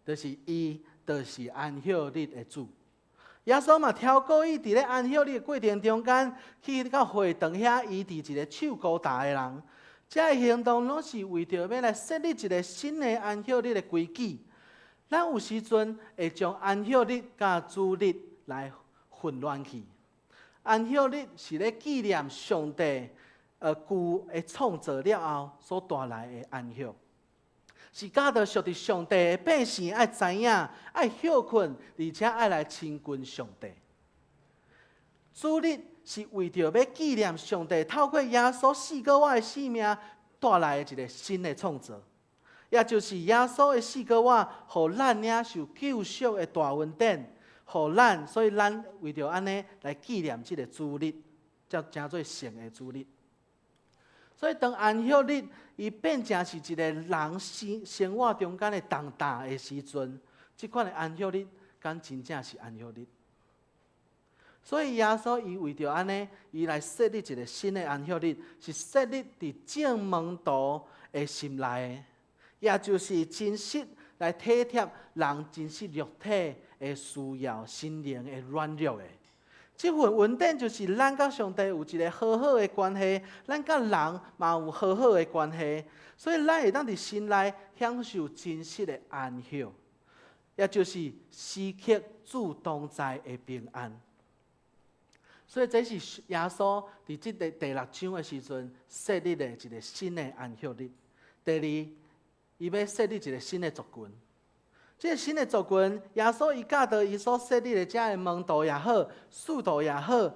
就是伊就是安息日的主。耶稣嘛超过伊伫咧安息日的过程中间，去到会堂遐医治一个手高大的人，这个行动拢是为着要来设立一个新的安息日的规矩。咱有时阵会将安息日甲主日来混乱去。安息日是咧纪念上帝旧的创造了后所带来的安息，是教导属于上帝的百姓爱知影、爱休困，而且爱来亲近上帝。主日是为着要纪念上帝透过耶稣4个月的生命带来的一个新的创造。也就是耶稣的4个月，互咱领受救赎的大恩典，互咱，所以咱为着安尼来纪念这个主日，才称做圣的主日。所以当安息日伊变成是一个人生活中间的重大的时阵，这款的安息日，敢真正是安息日。所以耶稣伊为着安尼，伊来设立一个新的安息日，是设立伫正门徒的心内的。也就是真实来体贴人真实肉体的需要、心灵的软弱的。这份恩典就是咱甲上帝有一个好好的关系，咱甲人嘛有好好的关系，所以咱会当伫心内享受真实的安息，也就是时刻主同在的平安。所以这是耶稣伫这个第6章的时阵设立的一个新的安息日。第二，伊要设立一个新的族群，这个新的族群，耶稣伊教导伊所设立的这个门徒也好、使徒也好，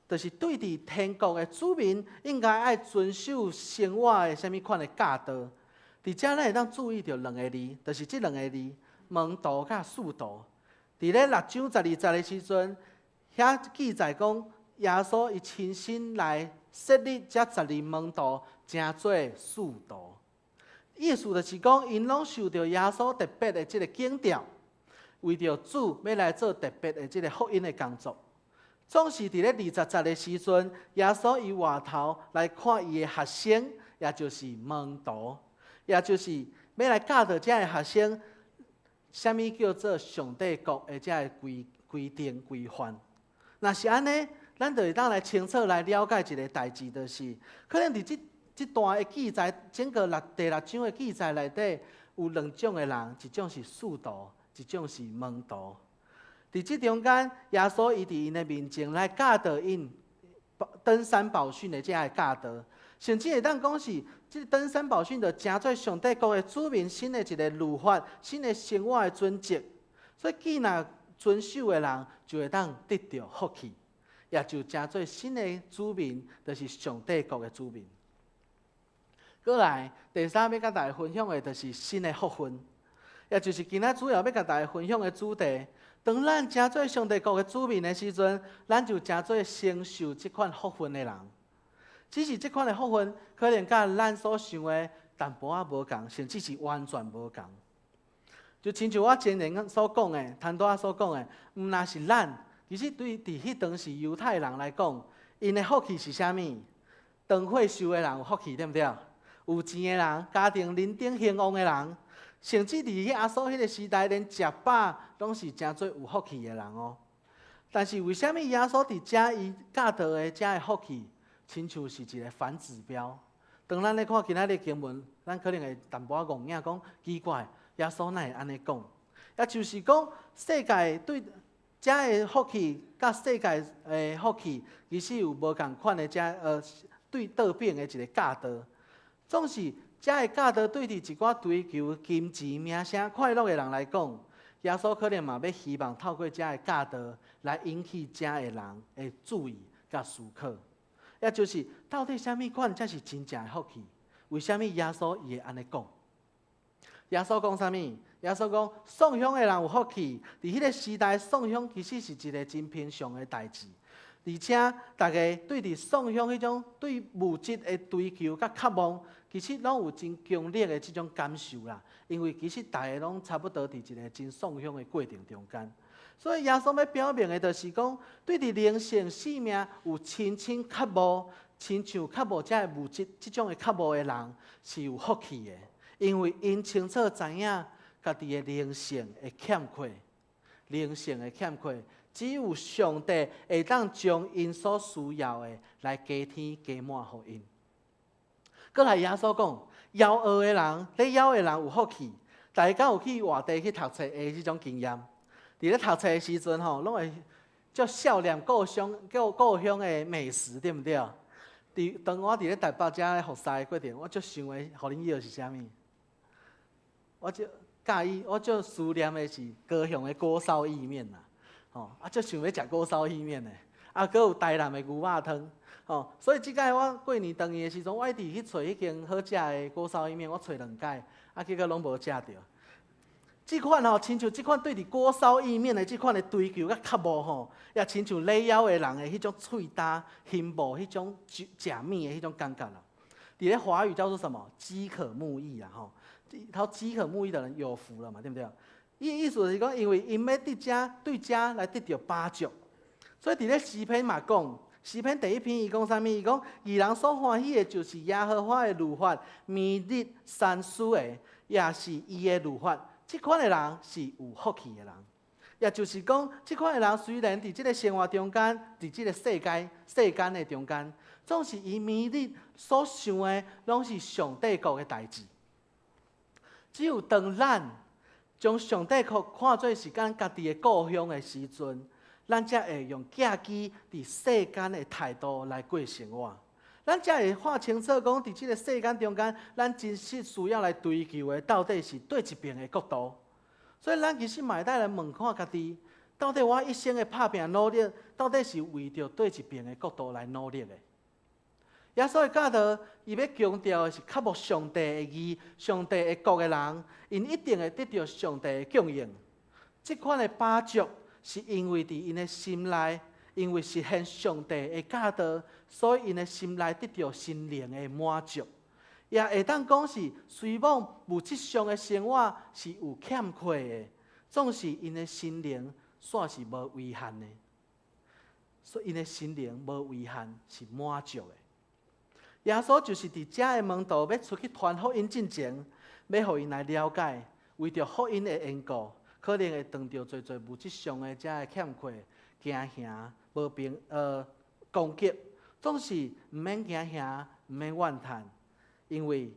就是对伫天国的子民应该爱遵守生活的什么款的教导。伫遮咱会当注意到2个字，就是这2个字：门徒甲使徒。伫咧6章12节的时阵，遐记载讲，耶稣伊亲身来设立这12门徒，成做使徒。意思就是讲，因拢受到耶稣特别的这个警调，为着主要来做特别的这个福音的工作。总是伫咧20节的时阵，耶稣伊回头来看伊的学生，也就是门徒，也就是要来教导这个学生，什么叫做上帝国的这个规定规范。若是安尼，咱就会当来清楚来了解一个代志，就是可能伫这段的记载，整个第6章的记载内底有2种的人，一种是使徒，一种是门徒。伫这中间，耶稣伊伫因的面前来教导因登山宝训的这个教导，甚至会当讲是这登山宝训就成做上帝国的子民新的一个律法、新的生活的准则。所以，既然遵守的人就会当得到福气，也就成做新的子民，就是上帝国的子民。过来，第3要甲大家分享的，就是新的福分，也就是今仔主要要甲大家分享的主题。当咱成做上帝国的子民的时阵，咱就成做承受这款福分的人。只是这款的福分，可能甲咱所想的淡薄仔无共，甚至是完全无共。就亲像我前年所讲的，谈多所讲的，毋那是咱，其实对伫迄当时犹太人来讲，因的福气是啥物？当会受的人有福气，对不对？有钱的人，家庭人丁兴旺的人，甚至伫阿所迄个时代，连食饱拢是真做有福气的人哦。但是为什么耶稣伫遮伊教导的遮的福气，亲像是一个反指标？当咱咧看今仔日经文，咱可能会淡薄仔戆影讲奇怪，耶稣哪会安尼讲？也就是讲，世界对遮的福气，甲世界的福气，其实有无共款的对倒变的一个教导。总是，这个教导对伫一寡追求金钱、名声、快乐的人来讲，耶稣可能嘛要希望透过这个教导来引起这个人的注意甲思考，也就是到底什么款才是真正的福气？为什么耶稣伊会安尼讲？耶稣讲啥物？耶稣讲送香的人有福气。伫迄个时代，送香其实是一个真平常的代志，而且大家对伫送香迄种对物质的追求甲渴望，其实拢有真强烈的这种感受啦。因为其实大家拢差不多伫一个真送香的过程中间，所以耶稣要表明的就是讲，对伫灵性生命有亲渴慕，亲像渴慕这物质这种的渴慕的人是有福气的。因为因清楚知影家己的灵性的欠缺，灵性的欠缺，只有上帝会当将因所需要的来加添加满给因。搁来耶稣讲，枵学的人，咧枵的人有福气。大家敢有去外地去读册的迄种经验？伫咧读册的时阵吼，拢会足笑脸故乡的美食，对毋对？当我伫咧台北遮咧服侍的过程，我足想的，互恁要是啥物？我就介意，我最思念的是高雄的锅烧意面啦，最想要食锅烧意面的，搁有台南的牛肉汤，所以即摆我过年当夜的时阵，我一直去找迄间好食的锅烧意面，我找2摆，结果拢无食着。即款亲像即款对伫锅烧意面的即款的追求甲渴慕也亲像礼枵的人的迄种喙焦、心无迄种食面的迄种感觉啦。伫咧华语叫做什么？饥渴慕义啦他饥渴慕义的人有福了嘛，对不对？意思就是讲，因为因要对家来得到饱足，所以伫咧诗篇嘛讲，诗篇第1篇伊讲啥物？伊讲义人所欢喜的，就是耶和华的律法，绵密善思的，也是伊的律法。这款的人是有福气的人，也就是讲，这款的人虽然伫这个生活中间，伫这个世间的中间，总是伊绵密所想的，拢是上帝国的代志。只有当咱将上帝国看作是咱家己的故乡的时阵，咱才会用寄居伫世间的态度来过生活。咱才会看清楚，讲伫这个世间中间，咱真实需要来追求的，到底是对一边的角度。所以，咱其实嘛会来问看家己，到底我一生的打拼努力，到底是为着对一边的角度来努力的？耶稣的教导，伊要强调的是较无上帝的义、上帝的国的人，因一定会得到上帝的供应。这款的饱足，是因为伫因的心内，因为实现上帝的教导，所以因的心内得到心灵的满足。也会当讲是，虽望物质上的生活是有欠缺的，总是因的心灵煞是无遗憾的。所以因的心灵无遗憾，是满足的。耶稣就是伫遮的门徒要出去传福音进前，要互因来了解，为着福音的缘故，可能会碰到侪侪物质上的遮的欠缺、惊吓、无平攻击，总是毋免惊吓，毋免怨叹，因为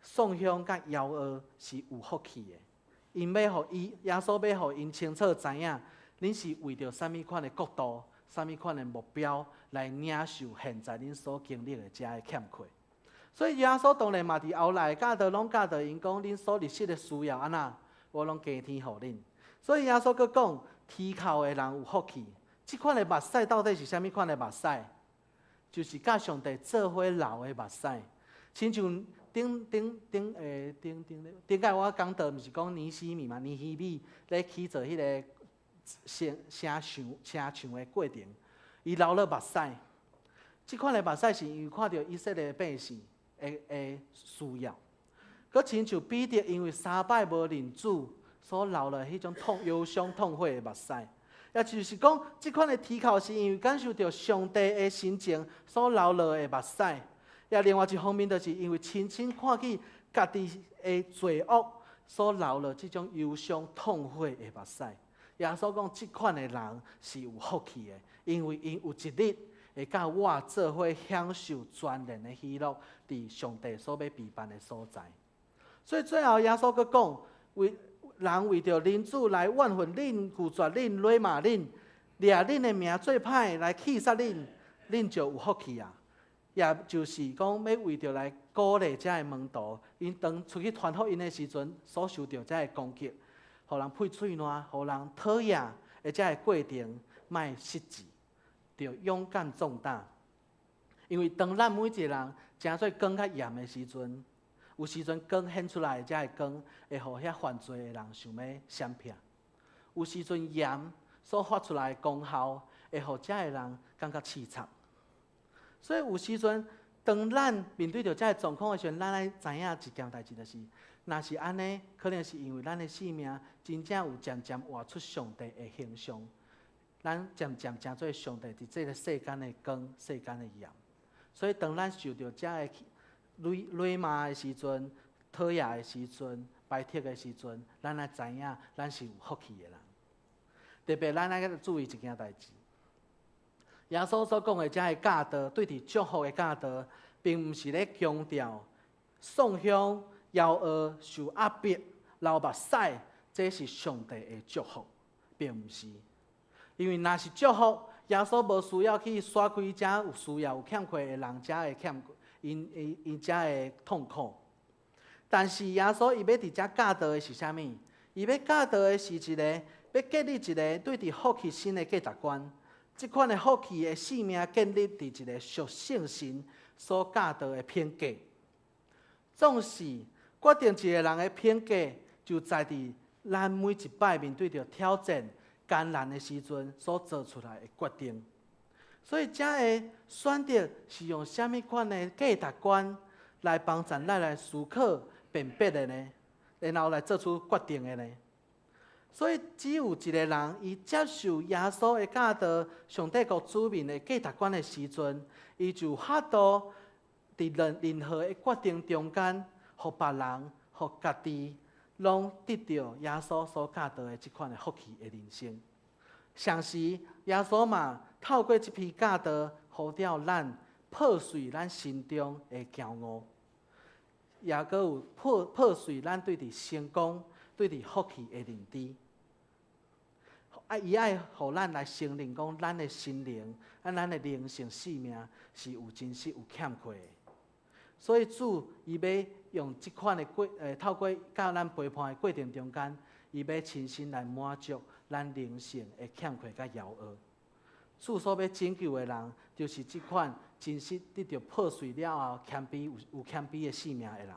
送香甲枵恶是有福气的。因要互耶稣要互因清楚知影，恁是为着啥物款的角度。啥物款的目标来领受现在恁所经历的遮的欠缺，所以耶稣当然嘛伫后来教导拢教导因讲，恁所日式的需要安那，我拢加添互恁。所以耶稣佫讲，啼哭的人有福气。即款的目屎到底是啥物款的目屎？就是甲上帝做伙流的目屎。亲像顶摆我讲到，毋是讲尼西米嘛，尼希米咧去做迄个。声唱的过程，伊流了目屎。即款的目屎是因为看到以色列百姓的需要。佮亲像彼得因为3摆无认主，所流了迄种忧伤痛悔的目屎。也就是讲，即款的啼哭是因为感受到上帝的心情所流落的目屎。也另外一方面，就是因为亲看见家己的罪恶所流落即种忧伤痛悔的目屎。耶稣讲，即款的人是有福气的，因为因有一日会甲我做伙享受全然的喜乐，伫上帝所要陪伴的所在。所以最后耶稣佫讲，为着恁主来怨恨恁、拒绝恁、辱骂恁、掠恁的命做歹来气杀恁，恁就有福气啊！也就是讲，要为着来鼓励遮的门徒，因当出去传福音的时阵，所受到遮的攻击。互人配喙烂，互人讨厌，而且个过程莫失志，着勇敢壮胆。因为当咱每一个人诚做光较严的时阵，有时阵光显出来，才个光会互遐犯罪的人想要闪避；有时阵盐所发出来的功效，会互遮个人感觉凄惨。所以有时阵，当咱面对着遮个状况的时阵，咱爱知影一件代志，就是若是安尼，可能是因为咱的生命真正有渐渐活出上帝的形象，咱渐渐成做上帝伫这个世间的光、世间的盐。所以当咱受到遮个辱骂的时阵、讨厌的时阵、排斥的时阵，咱爱知影咱是有福气的人。特别咱爱注意一件代志。耶稣所讲的遮个教导，对伫祝福的教导，并毋是咧强调送香、邀讹、受压迫、流目屎，这是上帝的祝福，并毋是。因为若是祝福，耶稣无需要去刷开遮有需要、有欠缺的人遮的欠因遮的痛苦。但是耶稣伊要伫遮教导的是啥物？伊要教导的是一个要建立一个对伫福气新的价值观。即款的福气的生命建立伫一个属圣神所教导的品格。总是决定一个人的品格，就在伫咱每一摆面对着挑战、艰难的时阵所做出来的决定。所以，遮个选择是用啥物款的价值观来帮助咱来思考、辨别的呢？然后来做出决定的呢？所以，只有一个人，伊接受耶稣的教导、上帝国子民的价值观的时阵，伊就法度伫任何的决定中间，互别人、互家己，拢得到耶稣所教导的即款的福气的人生。同时，耶稣嘛透过这篇教导，呼召咱破碎咱心中的骄傲，也阁有破碎咱对伫成功、对伫福气的认知。伊爱互咱来承认讲，咱的心灵、咱的灵性生命是有真实有欠缺的。所以主伊要用即款的透过教咱陪伴的过程中间，伊要亲身来满足咱灵性的欠缺甲摇讹。主所要拯救的人，就是即款真实得到破碎了后谦卑有谦卑的生命的人。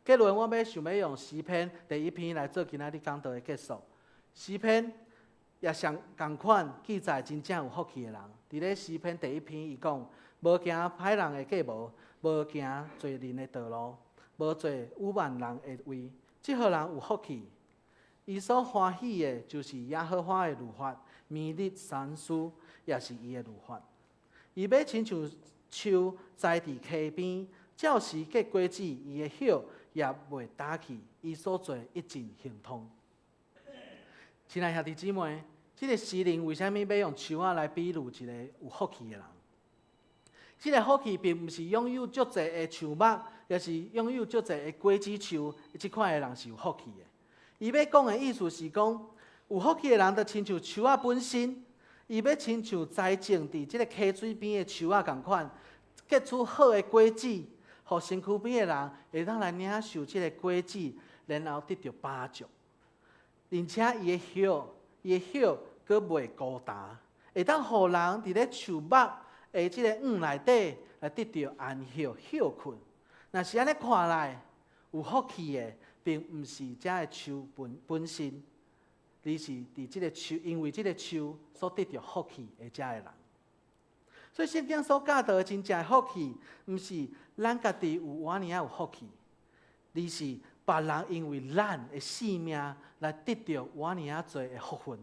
结论，我想要用诗篇第1篇来做今仔日讲道的结束。诗篇也相同款记载真正有福气的人。伫咧诗篇第1篇，伊讲：无行歹人的计谋，无行罪人的道路，无做污慢人的位。即号人有福气。伊所欢喜的，就是耶和华的律法，绵日三思，也是伊的律法。伊要亲像树栽伫溪边，照时结果子，伊的叶也袂打去，伊所做一尽行通。亲爱兄弟姊妹，这个诗人为什么要用树仔来比喻一个有福气的人？这个福气并不是拥有足侪的树木，也是拥有足侪的果子树，这款的人是有福气的。伊要讲的意思是讲，有福气的人就亲像树仔本身，伊要亲像栽种伫这个溪水边的树仔同款，结出好的果子，互身躯边的人会当来领受这个果子，然后得到帮助。而且伊的叶阁袂孤单，会当互人伫咧树木的即个内底来得到安息休困。若是安尼看来，有福气的并毋是遮个树本身，而是伫即个树，因为即个树所得到福气的遮个人。所以圣经所教导的真正的福气，毋是咱家己有偌尔有福气，而是别人因为咱的性命来得到偌尔侪的福分。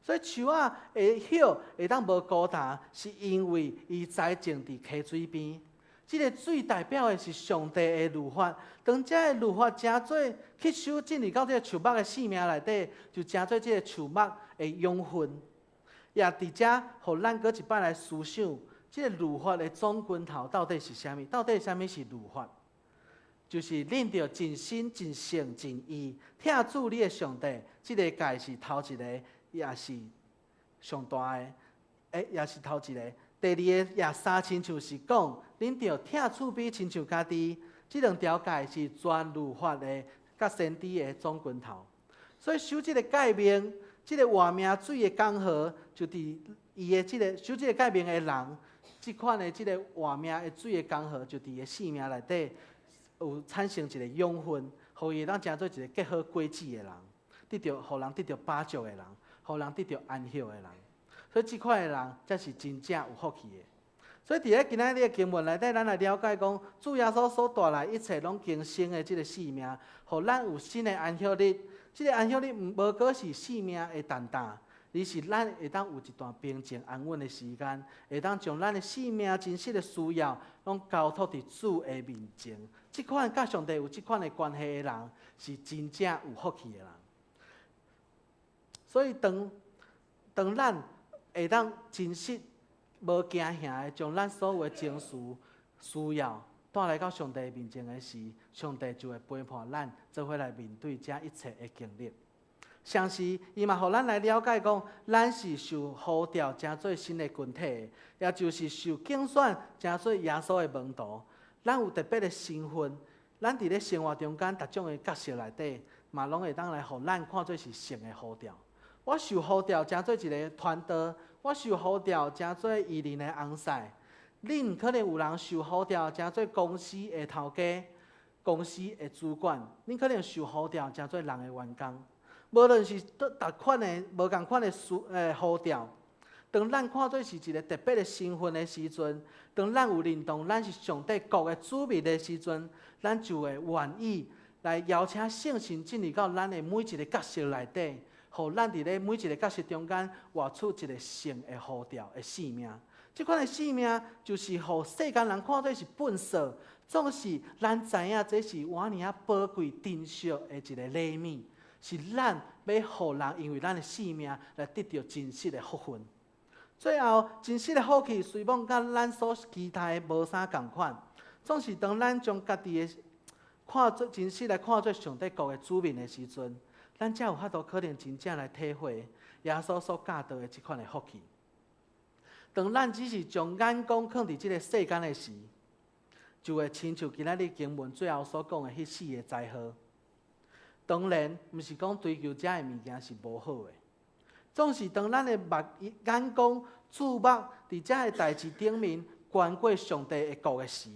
所以树仔的叶会当无孤单，是因为伊栽种伫溪水边。这个水代表的是上帝的律法。当这个律法真做吸收进入到这个树木的生命内底，就真做这个树木的养分。也伫遮，互咱搁一摆来思想，这个律法的总拳头到底是啥物？到底啥物是律法？就是恁着尽心、尽性、尽意，听主你的上帝。这个界是头一个，也是上大的，也是头一个。第二个也三亲像是讲，恁着听厝边亲像家己。这两条界是全律法的甲先知的总拳头。所以修这个界面，这个活命水的江河，就伫伊的这个修这个界面的人，这款的这个活命的水的江河，就伫伊生命内底有产生一个养分，互伊当成做一个结好果子的人，互人得到饱足的人，互人得到安息的人。所以这款的人才是真正有福气的。所以伫咧今仔日的经文内底，咱来了解讲，主耶稣所带来一切拢更新的这个生命，互咱有新的安息日。这个安息日无过是生命的淡淡，而是咱会当有一段平静安稳的时间，会当将咱的生命真实的需要，拢交托伫主的面前。这款甲上帝有这款的关系的人，是真正有福气的人。所以当咱会当真实无惊吓的，将咱所有的情绪需要带来到上帝面前的时，上帝就会陪伴咱，做伙来面对这一切的经历。相是，伊嘛互咱来了解讲，咱是受呼召成做新的群体的，也就是受竞选成做耶稣的门徒。咱有特别的身份，咱伫咧生活中间，逐种的角色内底，嘛拢会当来互咱看做是神的呼召。我受呼召成做一个传道，我受呼召成做艺人的翁婿。恁可能有人受呼召成做公司的头家、公司的主管，恁可能受呼召成做人的员工。无论是逐款的无共款的呼召，当咱看做是一个特别的身份的时阵，当咱有认同咱是上帝国的子民的时阵，咱就会愿意来邀请圣神进入到咱的每一个角色内底。互咱伫咧每一个角色中间活出一个神的呼召的生命，这款的生命就是互世间人看做是笨拙，总是咱知影这是偌尔宝贵珍惜的一个礼物，是咱要互人因为咱的生命来得到真实的福分。最后，真实的福气虽望甲咱所期待的无啥共款，总是当咱将家己的看做真实来看做上帝国的子民的时阵。咱才有法度可能真正来体会耶稣所教导的这款的福气。当咱只是将眼光放伫这个世间的时，就会亲像今仔日经文最后所讲的迄4个灾祸。当然，毋是讲追求这的物件是无好的，总是当咱的眼光注目伫这的代志顶面，关过上帝的国的时，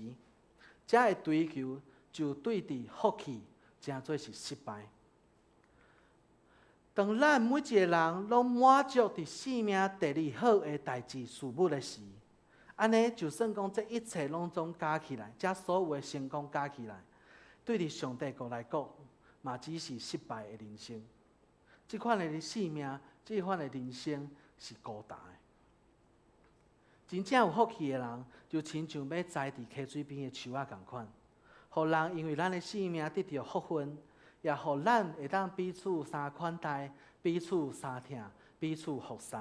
这的追求就对伫福气真做是失败。当咱每一个人拢满足伫生命第二好的代志事物的时，安尼就算讲这一切拢总加起来，这所有的成功加起来，对伫上帝国来讲，嘛只是失败的人生。这款的生命，这款的人生是孤单的。真正有福气的人，就亲像要栽伫溪水边的树仔同款，互人因为咱的生命得到福分。也互咱会当彼此相款待，彼此相听，彼此服侍。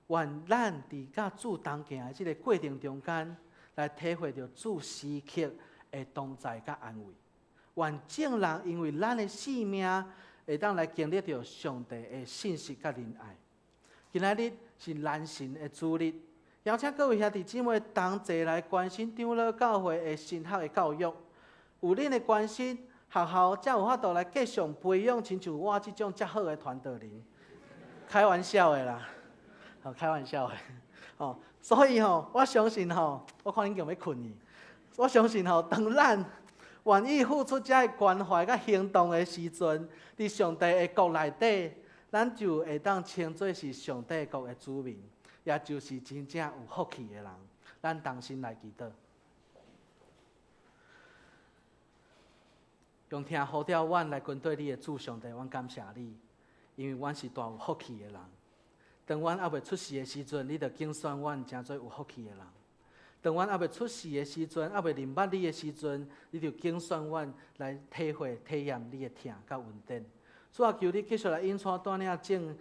愿咱伫甲主同行的这个过程中间，来体会到主时刻的同在甲安慰。愿众人因为咱的生命会当来经历到上帝的信息甲仁爱。今仔日是咱神的主日，邀请各位兄弟姊妹同齐来关心长老教会的神学的教育，有恁的关心。学校才有法度来继续培养亲像我这种遮好的传道人，开玩笑的啦，开玩笑的，所以我相信我看恁叫要困去，我相信当咱愿意付出这关怀甲行动的时阵，伫上帝的国内底，咱就会当称作是上帝国的子民，也就是真正有福气的人。咱同心来祈祷。用听呼召阮来跟对你的主上帝，阮感谢你，因为阮是大有福气的人。当阮还未出世的时阵，你就竞选阮成做有福气的人；当阮还未出世的时阵，还未认捌你的时阵，你就竞选阮来体验你的疼甲恩典。主啊，求你继续来引带带领正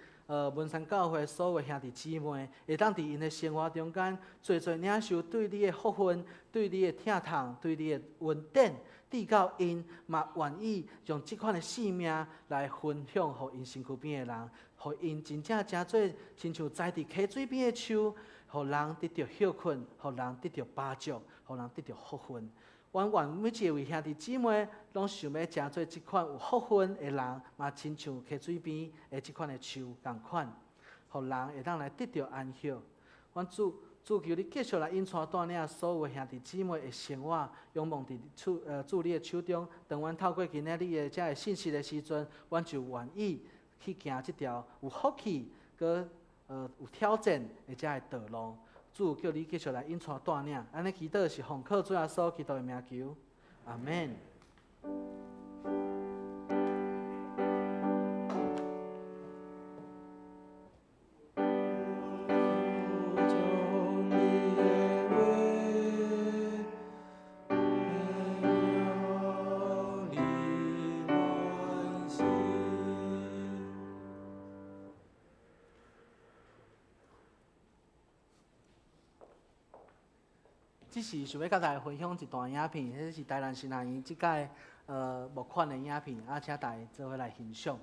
文山教会所有兄弟姊妹，会当伫因的生活中间，侪侪领受对你的福分、对你的疼痛、对你的恩典。递到因，嘛愿意用这款的生命来分享，互因身躯边的人，互因真正做亲像栽伫溪水边的树，互人得到休困，互人得到饱足，互人得到福分。阮每一位兄弟姊妹拢想要诚做即款有福分的人，嘛亲像溪水边的即款的树共款，互人会当来得到安息。阮主求你继续来引带带领所有的兄弟姊妹的生活，仰望伫主你的手中。当阮透过今仔日的遮个信息的时阵，阮就愿意去行即条有福气、佮有挑战的遮个道路。主叫你继续来引带带领，安尼祈祷是奉靠主耶稣基督的名求，阿门。只是想要甲大家分享一段影片，迄是台南新学院即届募款的影片，请大家做伙来欣赏。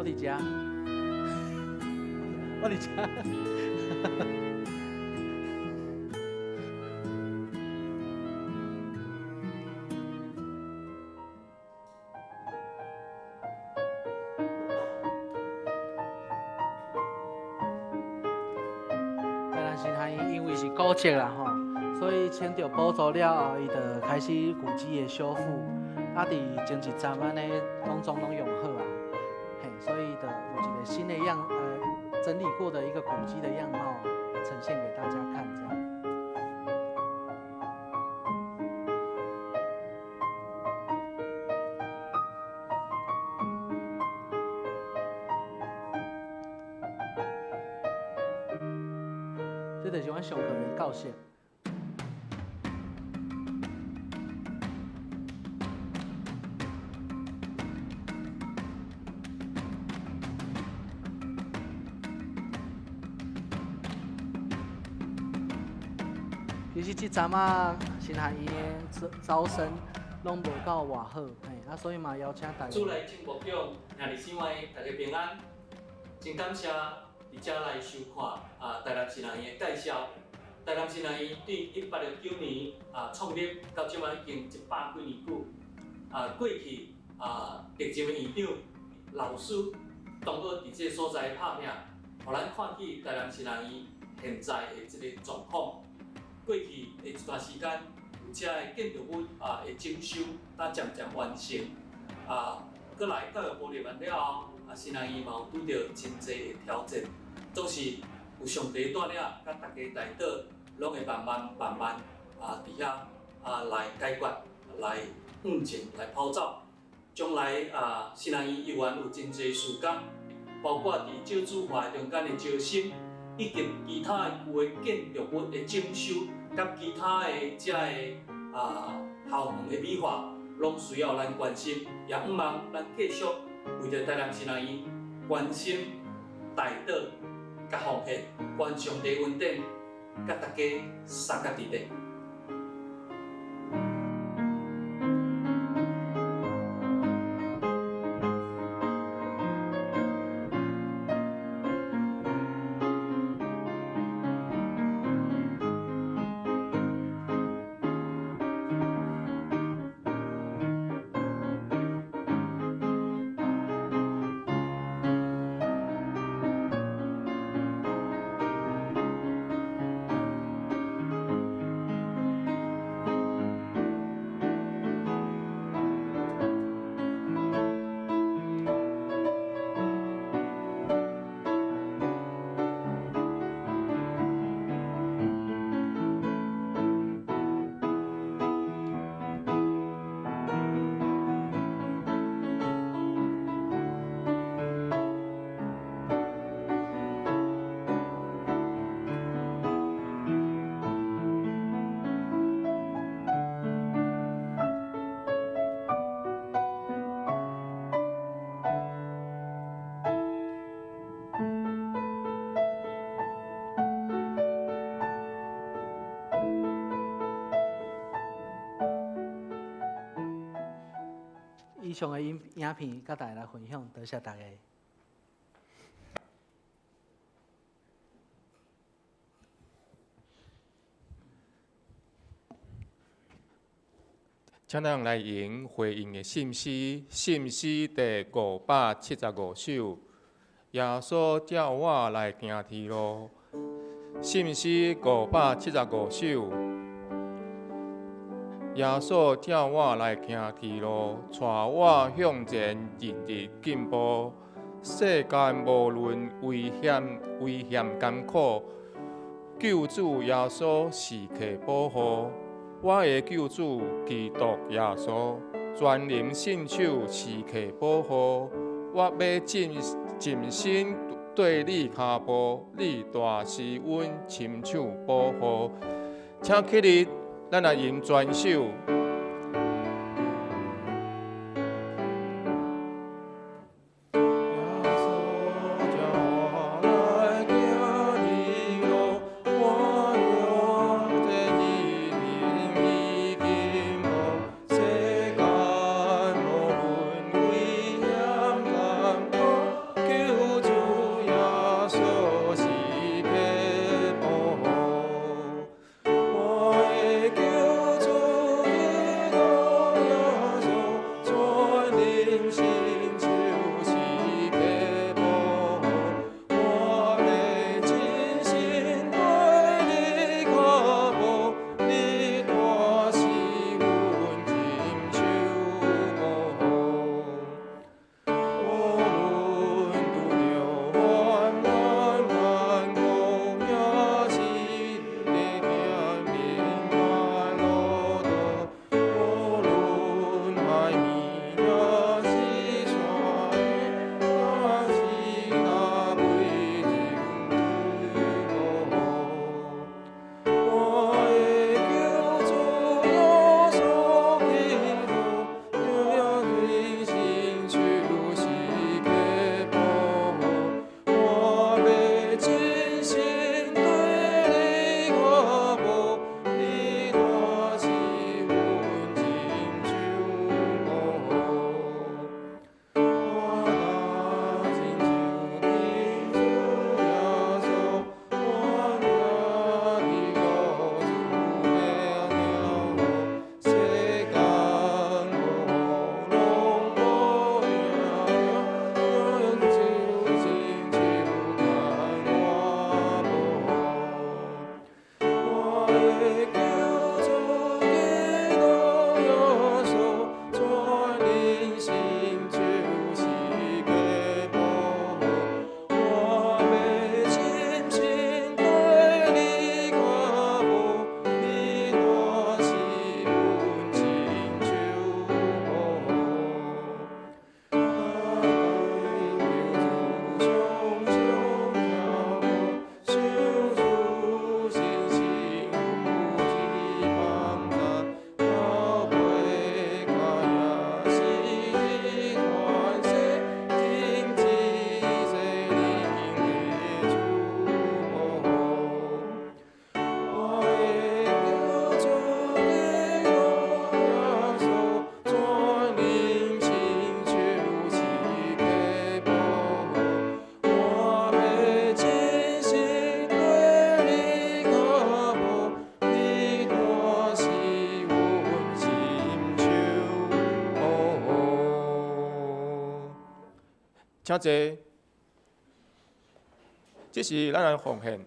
我伫遮，我伫遮。台南新学院因为是古迹啦吼，所以签到补助了后，伊就开始古迹的修复，伫前一站安尼拢总拢用好啊。所以的有一个新的整理过的一个古迹的样貌呈现给大家看，这样。这就是阮上课的教室。其实这阵啊，新学院的招生拢无够偌好，所以嘛邀请大家。主来真国奖，兄弟姊妹大家平安，真感谢伫遮来收看台南新学院的介绍。台南新学院对1869年创立到即摆已经100几年久。过去历任的院长、老师，当过伫这个所在拍拼，互咱看起台南新学院现在的这个状况。过去的一段时间，有遮个建筑物的整修，渐渐完成。过来教育部入完了后，新学院嘛有拄着真侪的挑战，总是有上帝带领，甲大家带导，拢会慢慢伫遐来解决，来向前来跑走。将来新学院依然有真侪事工，包括伫少子化中间的招生，以及其他的旧的建筑物的整修。甲其他的遮个校园的美化，拢需要咱关心，也毋望咱继续为着台南新学院关心、带导、甲奉献，愿上帝恩典，甲大家三甲伫地。以上的影片，甲大家来分享，多谢大家。请咱来迎回应的信息，信息第575首。耶稣叫我来行天路，信息575首。耶稣叫我来行天路，带我向前日日进步。世间无论危险艰苦，救主耶稣时刻保护。我的救主基督耶稣，全能信手时刻保护。我要尽心对你脚步，你大是阮亲手保护。请起立，咱来吟全首。请坐，这是咱的奉献。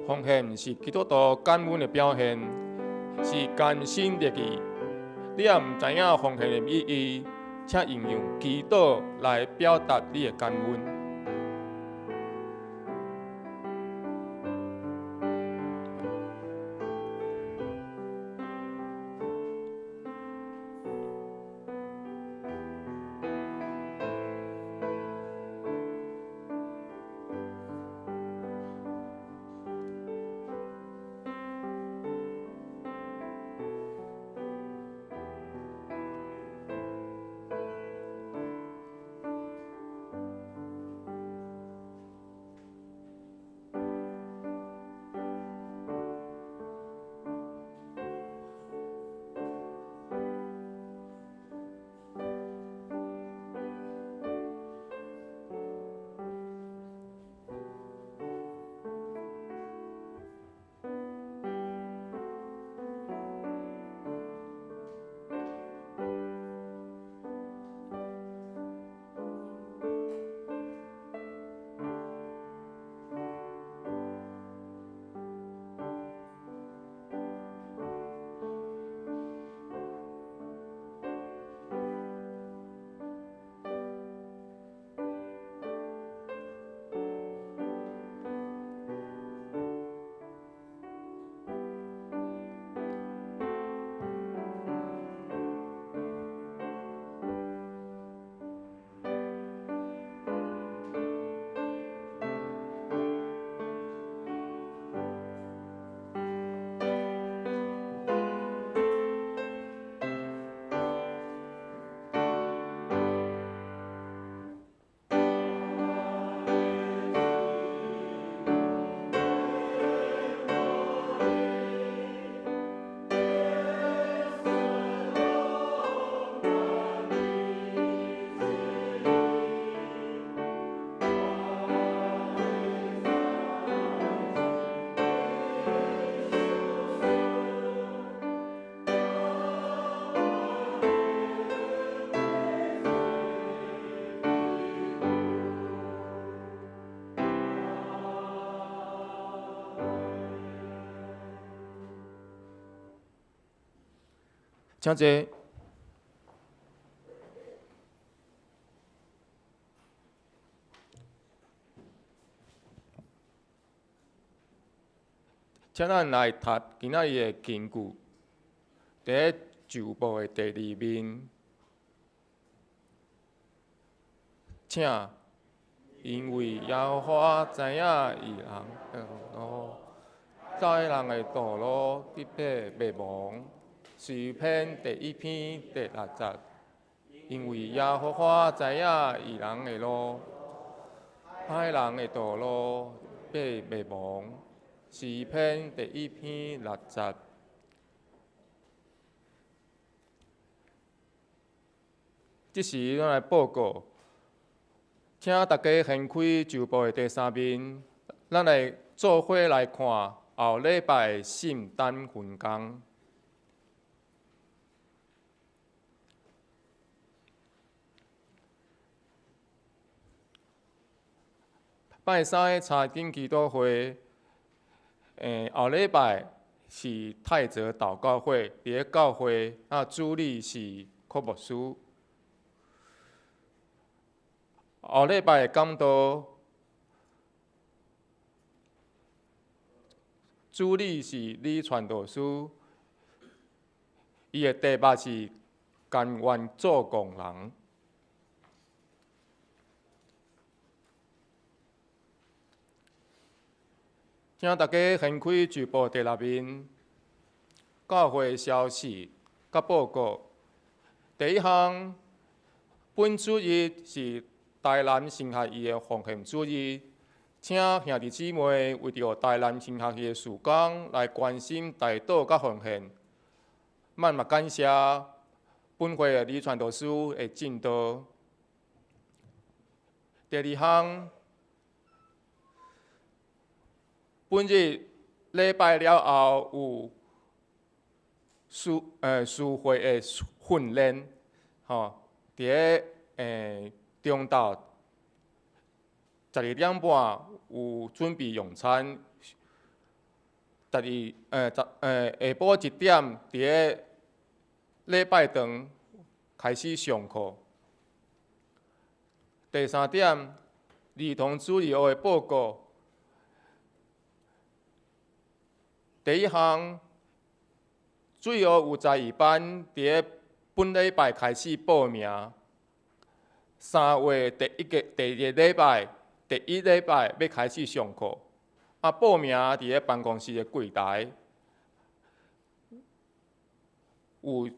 奉献是基督徒感恩的表现，是甘心乐意。你也唔知影奉献的意义，请应用祈祷来表达你的感恩。请坐。请咱来读今仔日的经句，伫旧部的第2面，请，因为耶和华知影义人的路，灾人的道路必被灭亡。诗篇第1篇第6节，因为耶和华知影义人的路，歹人的道路被灭亡。诗篇第1篇6节。即时，咱来报告，请大家掀开旧报的第3面，咱来做伙来看后礼拜的圣诞分工。拜三的查经祈祷会。后礼拜是泰泽祷告会，伫咧教会，主理是科牧师。后礼拜的讲道，主理是李传道师，伊的题目是甘愿做工人。请大家掀开旧报第6面，教会消息甲报告。第1项，本主日是台南神学院的奉献主日，请兄弟姊妹为着台南神学院的事工来关心代祷甲奉献。万嘛感谢本会的李传道师的进导。第2项。本日礼拜了后有书会的训练，伫咧中昼12点半有准备用餐，下晡1点伫咧礼拜堂开始上课。第3点，儿童主日学的报告。第1项，水学有12班，伫咧本礼拜开始报名。3月第1礼拜、第1礼拜要开始上课。报名伫咧办公室的柜台，有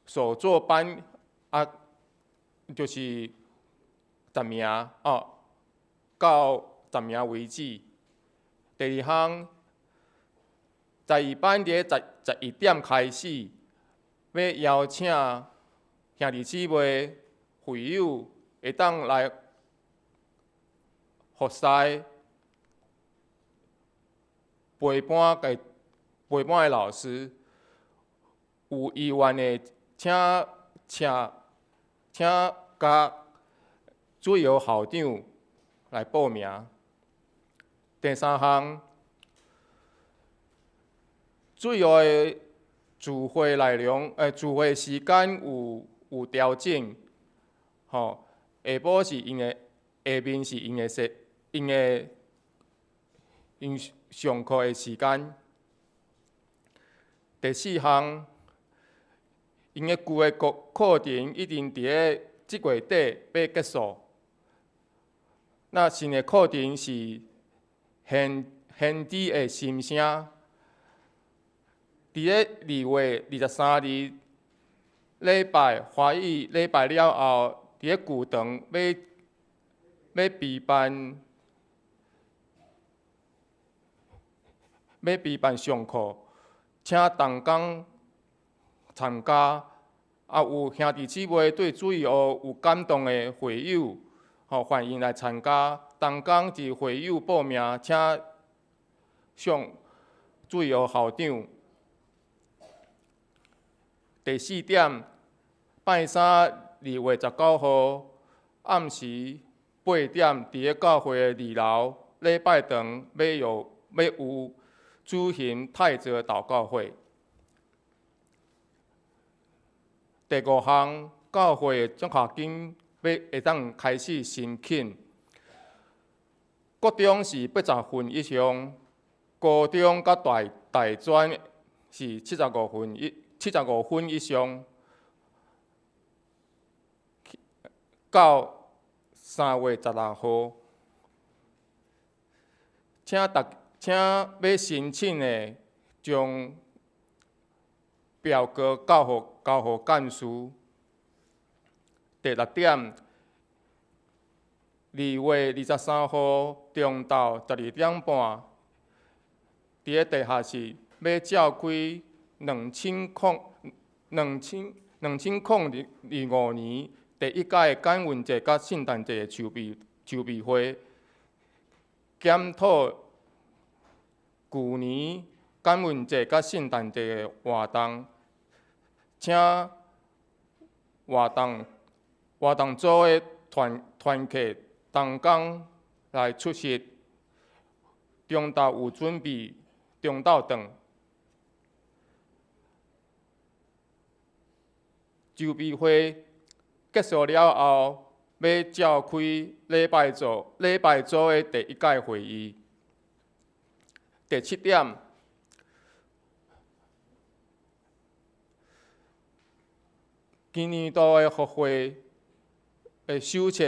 手作班就是10名到10名为止。第2项。12班伫咧11点开始，要邀请兄弟姊妹、会友会当来服侍，陪伴的老师，有意愿的请甲主要校长来报名。第3项。主要的聚会内容，聚会时间有调整，下晡是因的，下面是因上课的时间。第4项，因的旧的课程已经伫咧即月底要结束，那新的课程是先知的心声。伫咧2月23日礼拜华语礼拜了后，伫咧旧堂要备办上课，请同工参加。有兄弟姊妹对主义学有感动的会友，欢迎来参加。同工伫会友报名，请向主义学校长。第4点，拜三2月19號暗时8點，伫咧教會的2樓禮拜堂要有舉行泰澤禱告會。第5项，教会奖学金会当开始申请。国中是80分以上，高中甲大专是75分以上。到3月16号，请要申请的将表格交予干事。第6点，2月23号中昼12点半，伫个地下室要召开2005年第1届感恩节甲圣诞节的筹备会，检讨去年感恩节甲圣诞节的活动，请活动组的团客同工来出席。中昼有准备中昼顿。筹备会结束了后，要召开礼拜组的第1届会议。第7点，今年度的复会的手册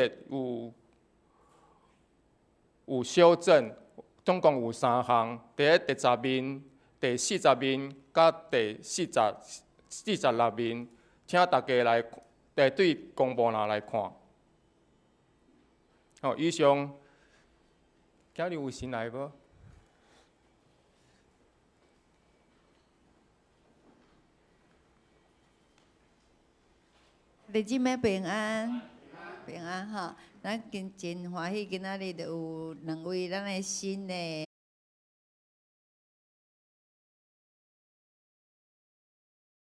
有修正，总共有3项，第10面、第40面、甲第46面，请大家来对公布栏来看。好，以上，今日有新来无？弟姊妹平安，平安哈！咱真欢喜，今仔日就有2位咱的新的。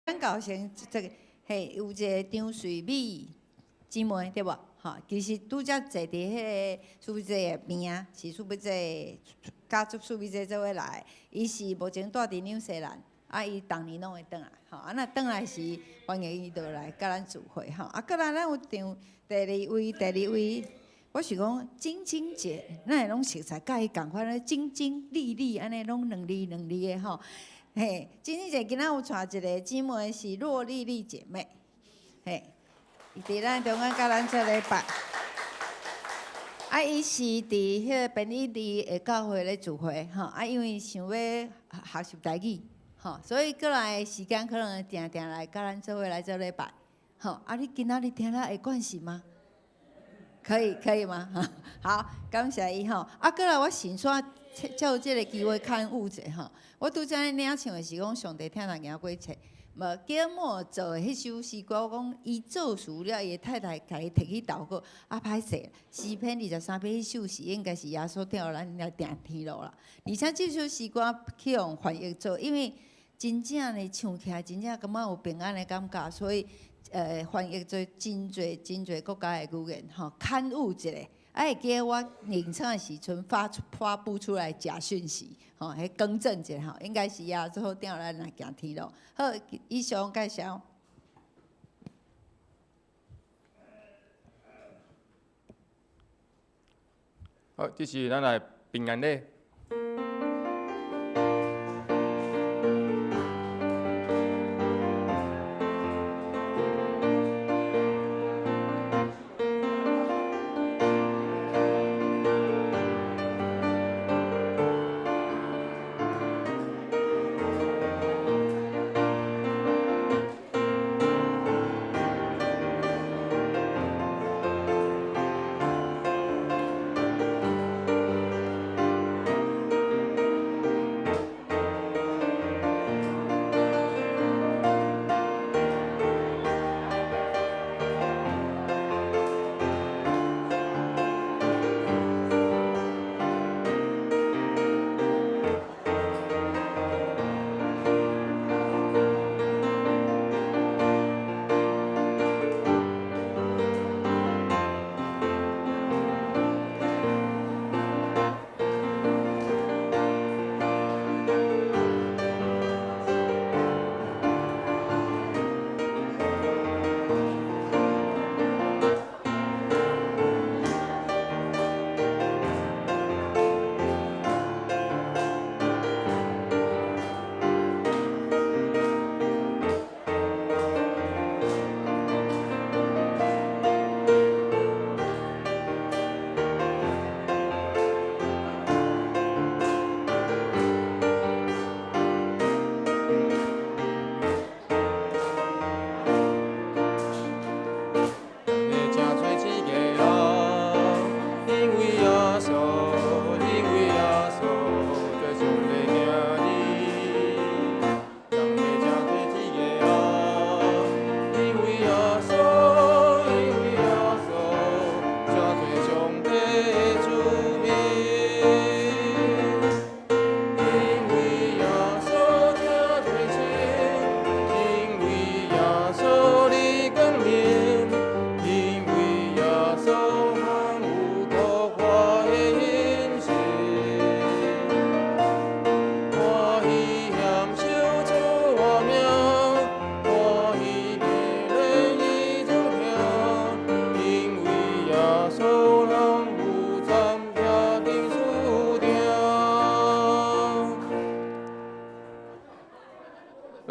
咱高兴这个嘿，有一个张瑞美姊妹对无？哈，其实拄则坐伫迄个苏美姐的边啊，是苏美姐家族苏美姐做伙来，伊是目前住伫纽西兰。啊，伊逐年拢会转来，吼，啊，若转来时，欢迎伊倒来甲咱聚会，吼。啊，搁来咱有张第二位，我是讲晶晶姐，咱会拢熟悉，甲伊共款咧，晶晶丽丽安尼拢两字的吼。嘿，晶晶姐今仔有带一个姊妹是若丽丽姐妹，嘿，伊伫咱中间甲咱做礼拜。啊，伊是伫迄个便利店的教会咧聚会，吼。啊，因为想要学习台语。吼，所以过来的时间可能定来甲咱做伙来做礼拜。吼，啊，你今仔日听了会惯势吗？可以吗？好，感谢伊吼。啊，过来我先煞借有即个机会刊物者吼。我拄则咧领唱的是讲上帝听人行过册，无芥末做的迄首诗歌，我讲伊做事了，伊太太甲伊摕去祷告，啊歹势，诗篇23篇迄首是应该是耶稣听互咱来定天路啦。而且即首诗歌去用翻译做，因为真正咧唱起来，真正感觉有平安的感觉，所以翻译做真侪国家的语言吼，刊物一下，啊会记我演唱的时阵发布出来假讯息，吼，迄更正一下吼，应该是啊，最好定咱来行天路。好，以上介绍。好，这是咱来平安礼。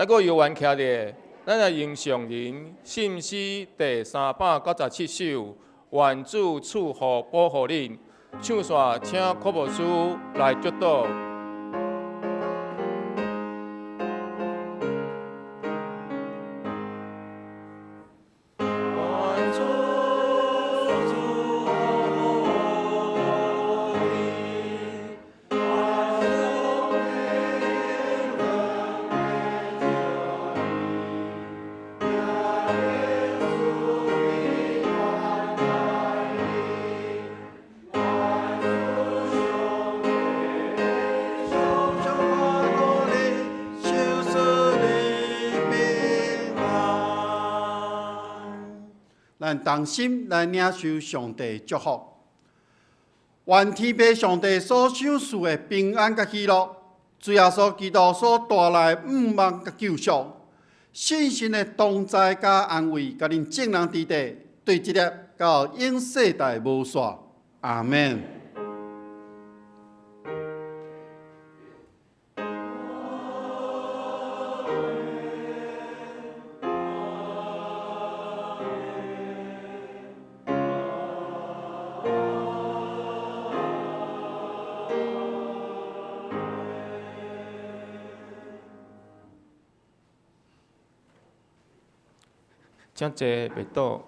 阁游玩徛咧，咱来迎上人信诗第397首，愿主赐福保护恁。唱线请科牧师来接导。咱同心来领受上帝祝福，愿天父上帝所赏赐的平安甲喜乐，主耶稣基督所带来五万甲救赎，信心的同在甲安慰，甲恁正人之地，对这粒到永世代无煞。阿门。请坐袂倒。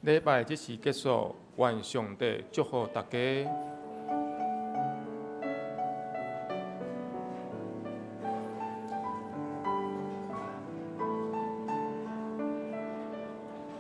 礼拜即时结束，愿上帝祝福大家。